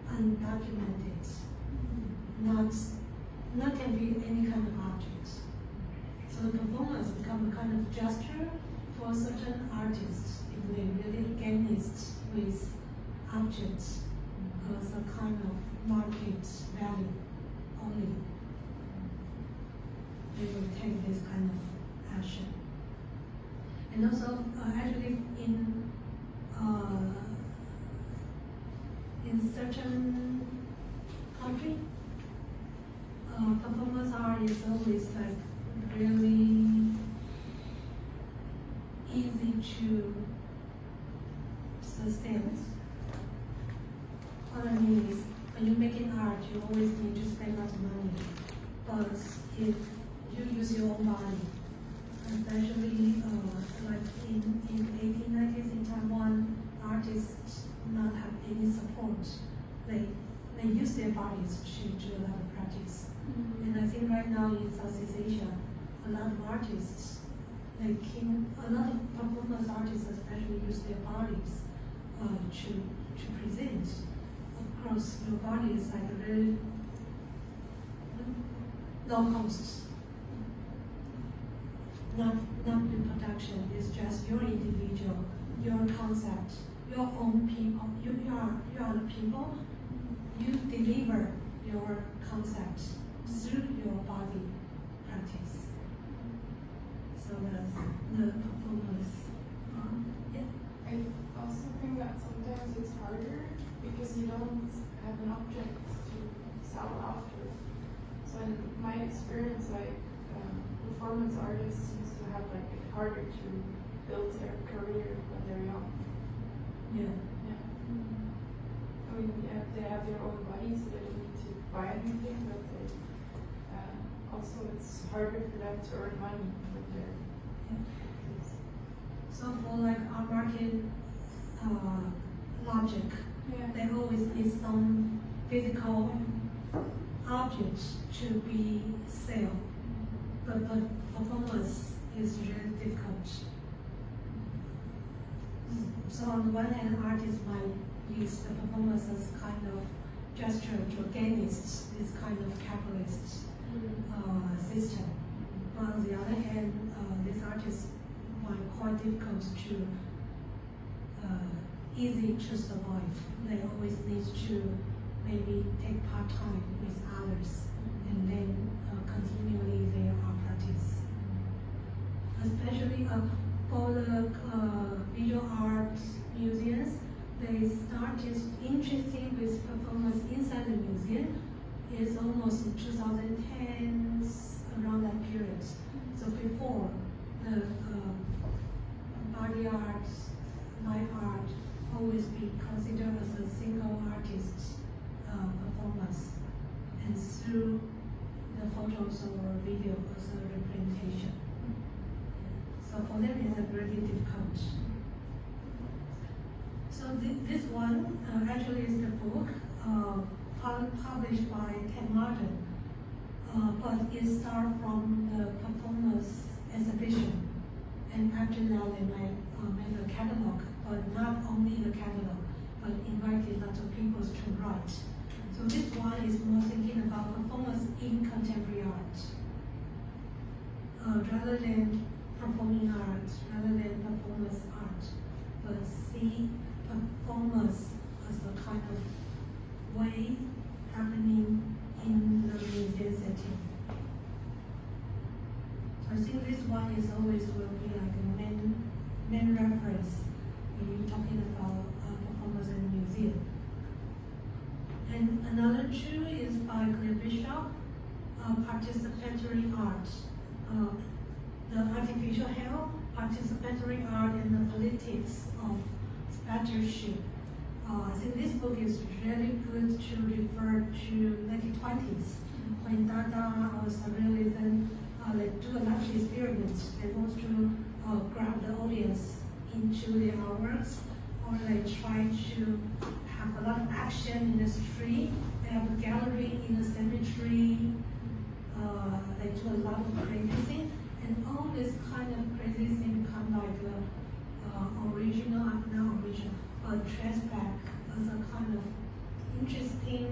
undocumented, not can be any kind of object. So the performance become a kind of gesture for certain artists if they really against with objects as a kind of market value only. They will take this kind of action. And also, actually, in certain country, performance art is always like really easy to sustain. What I mean is, when you're making art, you always need to spend lots of money. But if you use your own body, especially like in 1890s in Taiwan, artists not have any support. They use their body bodies to do a lot of practice. And I think right now in Southeast Asia, a lot of artists, a lot of performance artists especially use their bodies to present. Of course, your body is like a very low cost. Not reproduction, it's just your individual, your concept, your own people. You are the people. You deliver your concept through your body practice. So that's the performance. Yeah. I also think that sometimes it's harder because you don't have an object to sell after. So in my experience, performance artists seems to have harder to build their career when they're young. Yeah. Yeah. I mean, yeah, they have their own bodies, so they don't need to buy anything, but also it's harder for them to earn money with their. Yeah. So for our market logic, they always need some physical objects to be sold. But performance is really difficult. So on the one hand, artists might use the performance as kind of gesture to against this kind of capitalist system. But on the other hand, these artists might quite difficult to easy to survive. They always need to maybe take part-time with others and then continually their art practice. Especially for the visual art museums, they started interested with performance inside the museum. It's almost 2010, around that period. So before, the body art, live art, always be considered as a single artist performance, and through the photos or video as a representation. So for them, it's really difficult. So this one actually is the book published by Ted Martin, but it starts from the performance exhibition, and after now they might make a catalog, but not only the catalog, but invited lots of people to write. So this one is more thinking about performance in contemporary art, rather than performing art, rather than performance art, but see performance as a kind of way happening in the museum setting. So I think this one is always will be like a main reference when you're talking about performance in the museum. And another two is by Claire Bishop, participatory art. The artificial health, participatory art, and the politics of spectatorship. I think this book is really good to refer to 1920s, when Dada or Surrealism, they do a lot of experiments. They want to grab the audience into their works, or they try to have a lot of action in the street. They have a gallery in the cemetery. They do a lot of crazy things. And all this kind of crazy thing become like original, not original, but traced back as a kind of interesting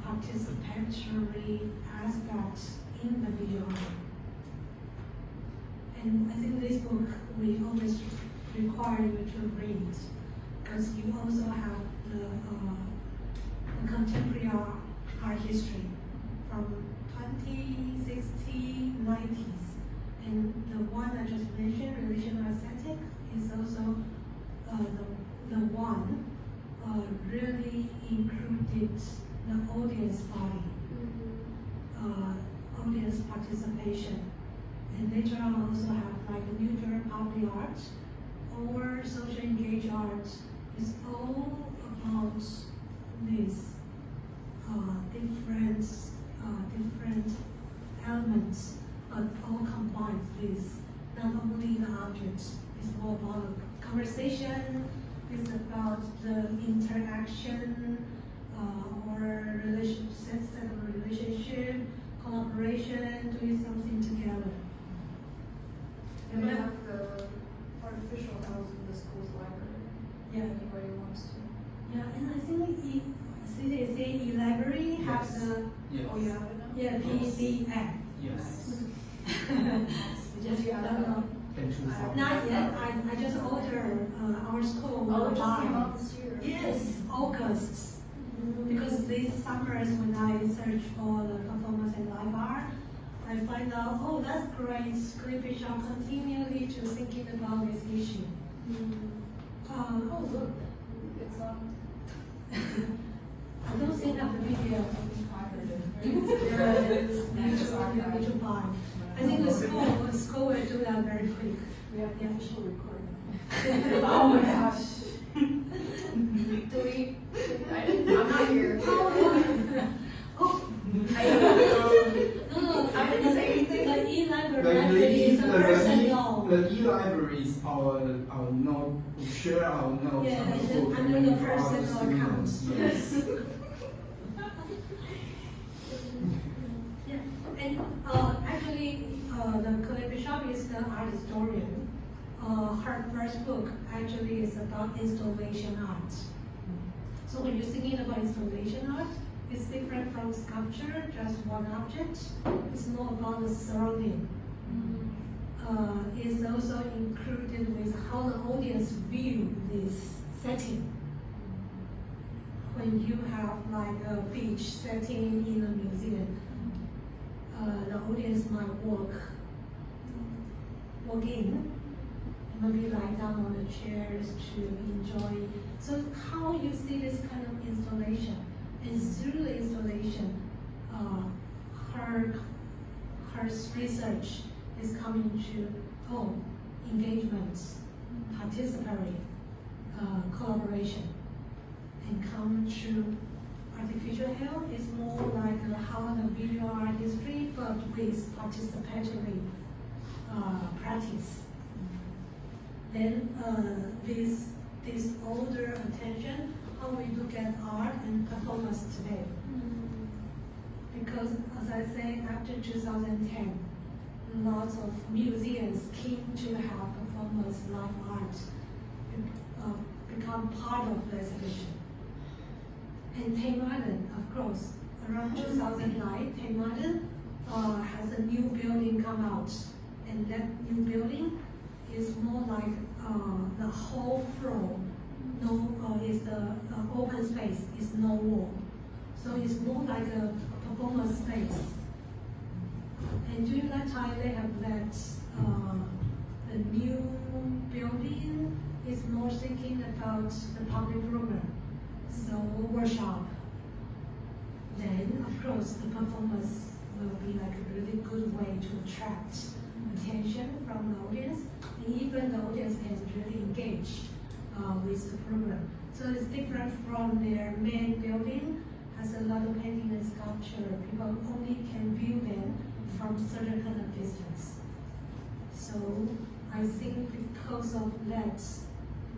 participatory aspect in the visual art. And I think this book we always require you to read, because you also have the contemporary art history from 20, 60, 90s. And the one I just mentioned, relational aesthetic, is also the one really included the audience body, audience participation. And later on also have like a neutral public art or social engaged art. It's all about these different elements, but all combined with not only the objects. It's more about conversation, it's about the interaction, or sense of relationship, collaboration, doing something together. And we have the artificial house in the school's library. Yeah. If anybody wants to. Yeah, and I think CCC e-library has Yes. the Yes. Oh, yeah. yeah PDF. Yes. We just don't know. And choose one. Not yet. I just ordered our school Oh, will it just came buy. out this year. Yes, August. Because these summers when I search for the performance and live art, I find out, oh, that's great. Clippy shop continually to thinking about this issue. Oh, look, it's on. I don't think that the video. It's Need to buy. I think the school will do that very quick. We have the official recording. Oh my gosh. Delete. I'm not here. Oh, no, I didn't say anything. The e-library actually is a personal. The e-libraries, our note, we share our notes. Yeah, on it's book under and the for other personal students. account. Yes. Yeah, and actually, the Clippy shop is the art historian. Her first book actually is about installation art. So when you're thinking about installation art, it's different from sculpture, just one object. It's more about the surrounding. It's also included with how the audience view this setting. When you have like a beach setting in a museum, the audience might walk in, maybe lie down on the chairs to enjoy. So how you see this kind of installation, and through the installation, her research is coming to engagement, participatory, collaboration, and come to artificial health is more like how the visual art history, but with participatory practice. Then this older attention, how we look at art and performance today. Because as I said, after 2010, lots of museums keen to have performance live art become part of the exhibition. And Taiwan, of course, around 2009, Taiwan has a new building come out, and that new building is more like the whole floor. Is the open space, is no wall. So it's more like a performance space. And during that time, they have that the new building is more thinking about the public program. So workshop. Then, of course, the performance will be like a really good way to attract attention from the audience, and even the audience can really engage with the program. So it's different from their main building, has a lot of painting and sculpture. People only can view them from certain kind of distance. So I think because of that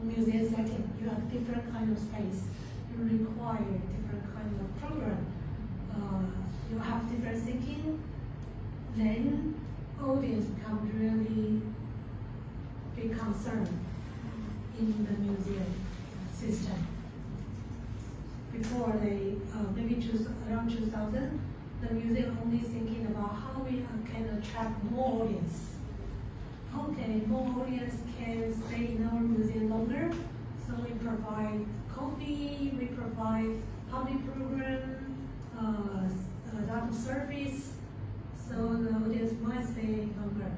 museum setting, you have different kind of space. You require different kind of program. You have different thinking. Then audience become really big concern in the museum system. Before they, maybe around 2000, the museum only thinking about how we can attract more audience. Okay, more audience can stay in our museum longer, so we provide coffee, we provide public program, a lot of service, so the audience might stay longer.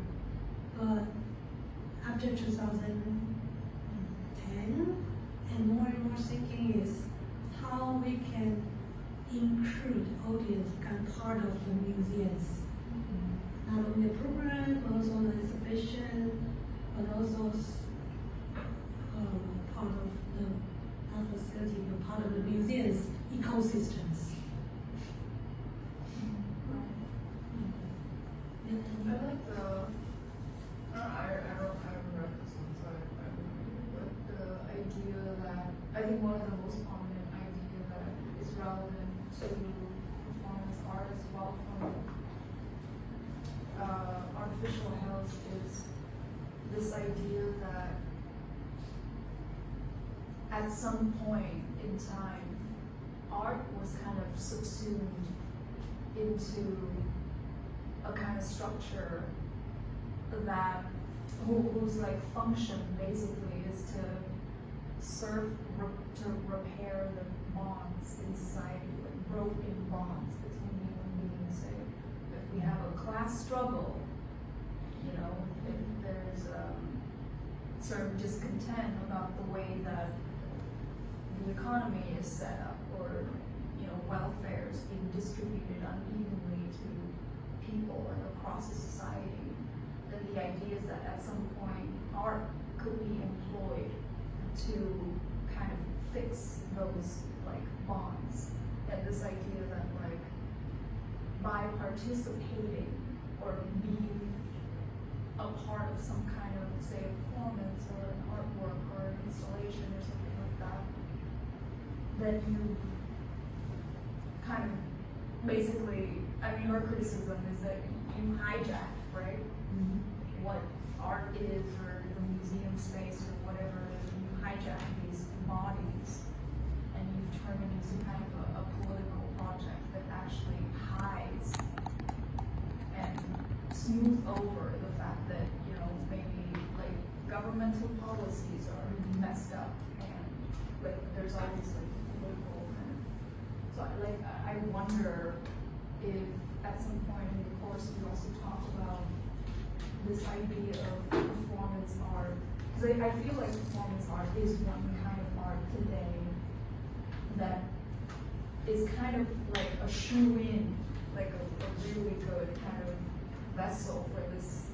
But after 2010, and more thinking is how we can include audience become part of the museums. Not only the program, but also the exhibition, but also part of the facility, but part of the museum's ecosystems. I like the, I haven't read this one, so I don't know, but the idea that, I think one of the most prominent idea that is is relevant to performance art as well from artificial health is this idea that at some point in time, art was kind of subsumed into a kind of structure that whose like function basically is to serve to repair the bonds in society, like broken bonds between human beings. Say, if we have a class struggle, you know, if there's certain discontent about the way that the economy is set up, or you know, welfare is being distributed unevenly to people and across a society, then the idea is that at some point art could be employed to kind of fix those like bonds. And this idea that like by participating or being a part of some kind of, say, a performance or an artwork or an installation or something like that, that you kind of basically, I mean, your criticism is that you hijack, right? What art is, or the museum space, or whatever it is, and you hijack these bodies and you've turned it into kind of a political project that actually hides and smooth over the fact that, you know, maybe like governmental policies are messed up and like there's always like political kind of, so I wonder if at some point in the course we also talk about this idea of performance art, because I feel like performance art is one kind of art today that is kind of like a shoe-in, like a really good kind of vessel for this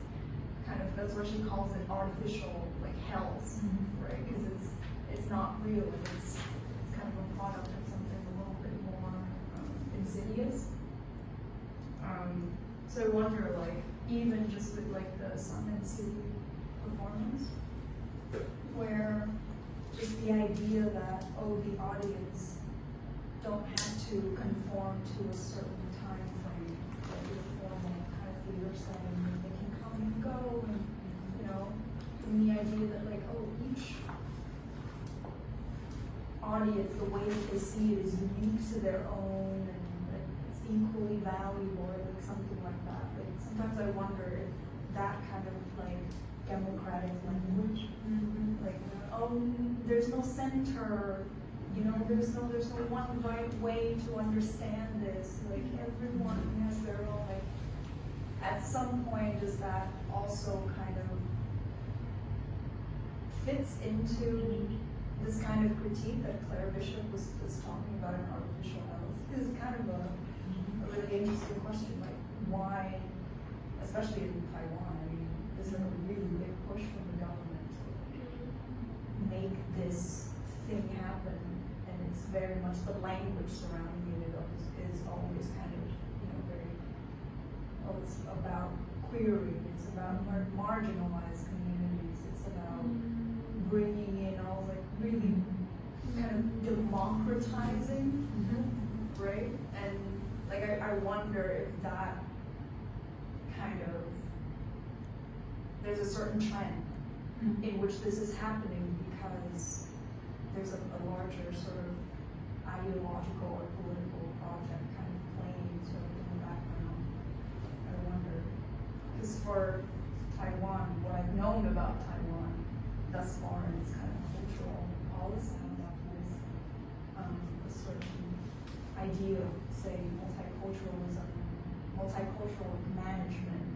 kind of, that's what she calls it, artificial like health, right? Because it's not real, and it's kind of a product of something a little bit more insidious. So I wonder, like, even just with like the Sun and Sea performance, where just the idea that, oh, the audience don't have to conform to a certain time frame, like your formal kind of theater setting, they can come and go, and you know, and the idea that like, oh, each audience, the way that they see it is unique to their own, and like it's equally valuable, or like something like that. Like sometimes I wonder if that kind of like democratic language, like, oh, there's no center, you know, there's no one right way to understand this. Like everyone has their own, like, at some point does that also kind of fits into this kind of critique that Claire Bishop was talking about in Artificial Health? This is kind of a really interesting question, like why, especially in Taiwan, I mean, there's a really big push from the government to make this thing happen, and it's very much the language surrounding it is always kind of, you know, very, oh, it's about queering, it's about marginalized communities, it's about bringing in all like really kind of democratizing, right? And like I wonder if that kind of, there's a certain trend in which this is happening because there's a larger sort of ideological or political project kind of playing sort of in the background. I wonder, because for Taiwan, what I've known about Taiwan thus far in its kind of cultural policy is a certain idea of, say, multiculturalism, multicultural management.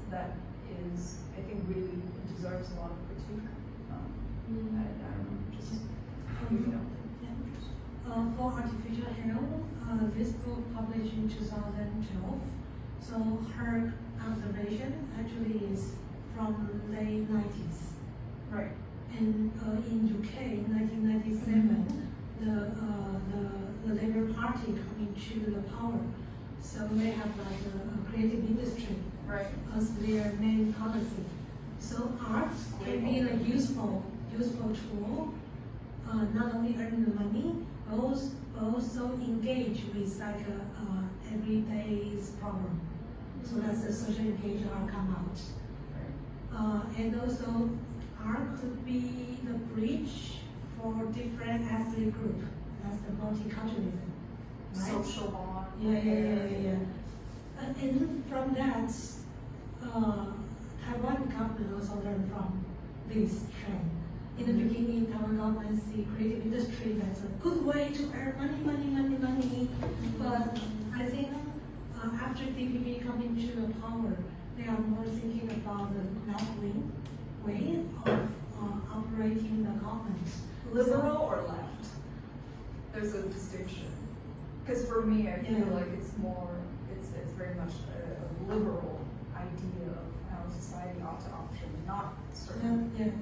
That is, I think, really deserves a lot of critique. I don't know, just you know. For Artificial Health, this book published in 2012. So her observation actually is from late 90s. Right. And in UK, in 1997, the Labour Party coming to the power. So they have like a creative industry as their main policy. So art can be a useful tool not only earn the money, but also engage with like a everyday's problem. So that's the social engaged art come out. And also art could be the bridge for different ethnic group. That's the multiculturalism, right? Social bond. Yeah. And from that, Taiwan government also learned from this trend. In the beginning, Taiwan government see creative industry as a good way to earn money. But I think after DPP coming to the power, they are more thinking about the left-wing way of operating the government. Liberal or left? There's a distinction. Because for me, I feel Yeah. like it's very much a liberal idea of how society ought to operate, not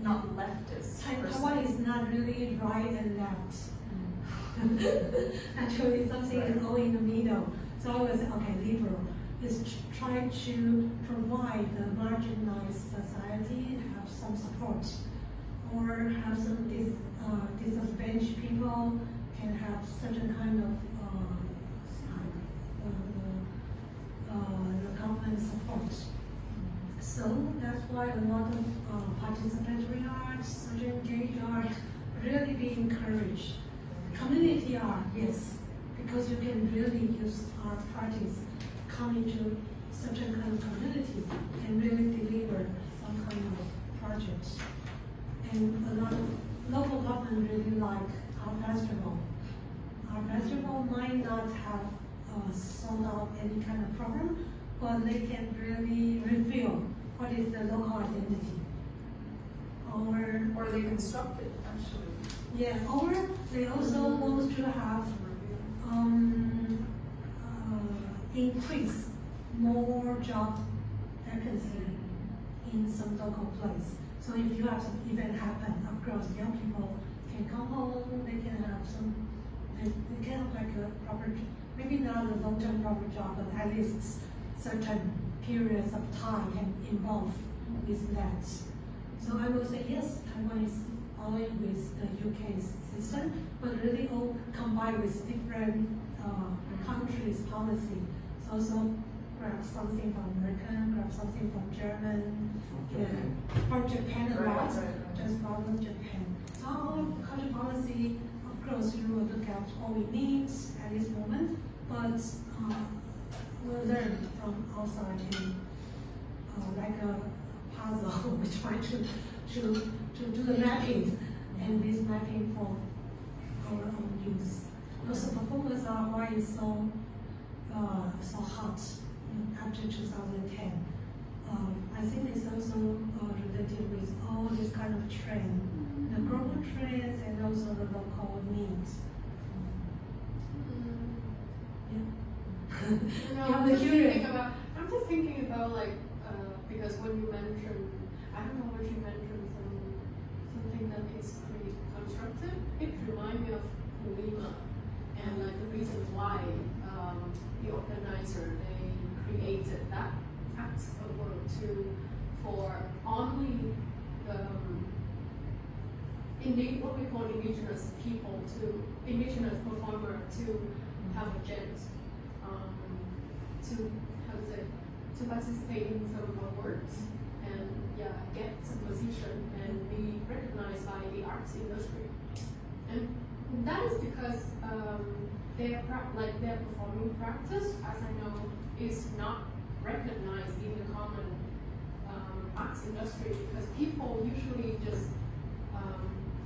not leftist. per se. Taiwan is not really right and left. Actually, something is all in the middle. So I was okay. Liberal is trying to provide the marginalized society have some support, or have some disadvantaged people can have certain kind of the government support. So that's why a lot of participatory art, social engaged art really be encouraged. Community art, yes, because you can really use art practice come into certain kind of community and really deliver some kind of project. And a lot of local government really like art festival. Our festival might not have solved out any kind of problem, but they can really reveal what is the local identity. Or they construct it, actually. Yeah, or they also want to have increase more job vacancy in some local place. So if you have some event happen, of course, young people can come home, they can have they can have like a proper, maybe not a long-term proper job, but at least certain periods of time can involve with that. So I will say yes, Taiwan is following with the UK's system, but really all combined with different countries' policy. So also grab something from American, grab something from German, from Japan a lot, just follow Japan. So our culture policy, of course, you will look at what we need at this moment, but we'll learn from outside and like a puzzle, we try to do the mapping, and this mapping for our own use. Also, performance art, why is so hot after 2010? I think it's also related with all this kind of trend, the global trends and also the local needs. I'm just thinking about like because when you mentioned, I don't know what you mentioned, something that is pretty constructive. It reminds me of Lima, and like the reason why the organizer they created that act of work for only the what we call indigenous people indigenous performer to have a chance to participate in some awards and get some position and be recognized by the arts industry. And that is because their performing practice, as I know, is not recognized in the common arts industry because people usually just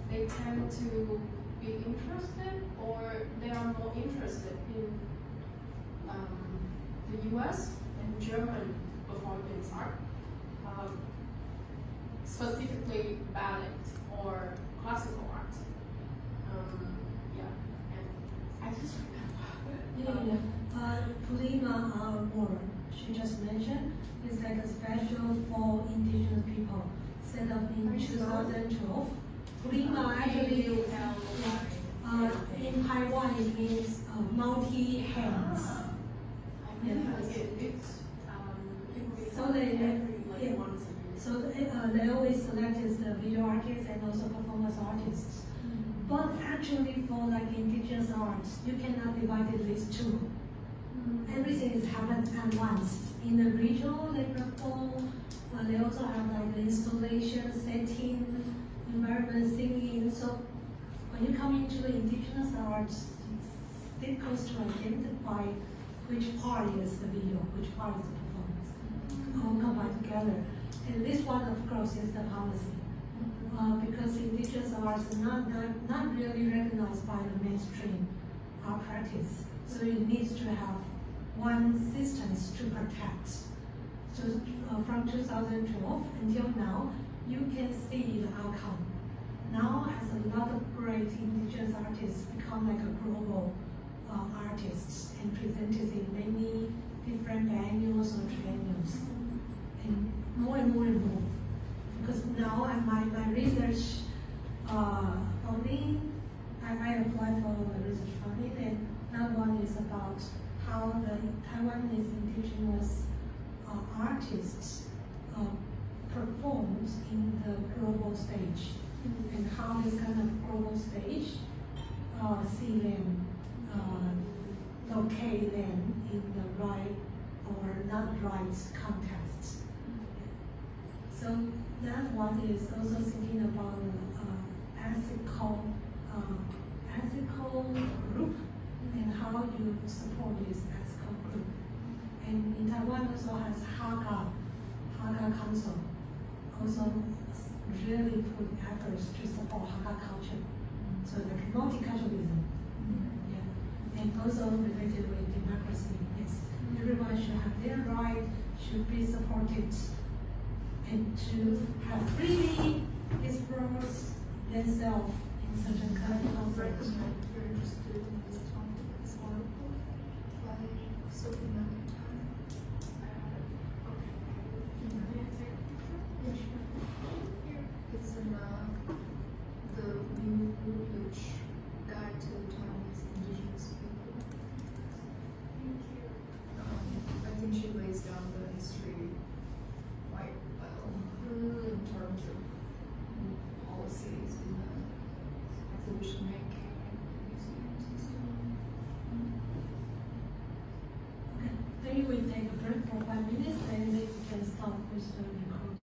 they tend to be interested, or they are more interested in the US and German performance art, specifically ballet or classical art. And I just remember. Pulima Award, she just mentioned, is like a special for indigenous people set up in 2012. Pulima actually, in Taiwan, it means multi-hands. So they always select the visual artists and also performance artists. But actually for like indigenous arts, you cannot divide it these two. Everything is happened at once. In the regional, they perform, they also have like the installation, setting, environment, singing. So when you come into the indigenous arts, it's difficult to identify which part is the video, which part is the performance. All combined together. And this one, of course, is the policy. Because indigenous arts are not really recognized by the mainstream art practice. So it needs to have one systems to protect. So from 2012 until now, you can see the outcome. Now has a lot of great indigenous artists become like a global artists and presented in many different annuals or triennials. And more and more and more. Because now my research funding, I applied for the research funding, and that one is about how the Taiwanese indigenous artists performed in the global stage, and how this kind of global stage see them, locate them in the right or not right context. So that one is also thinking about ethical group and how you support this ethical group. And in Taiwan also has Haga Council, also really put efforts to support Haga culture. So like multiculturalism. Yeah. And also related with democracy. Yes. Everyone should have their right, should be supported, and to have freely express themselves in certain kind of context. If you're interested in this topic, it's wonderful. Like, so another time. Yeah, sure. It's in the new English guide to Taiwanese indigenous people. I think she lays down the history quite well in terms of policies in the exhibition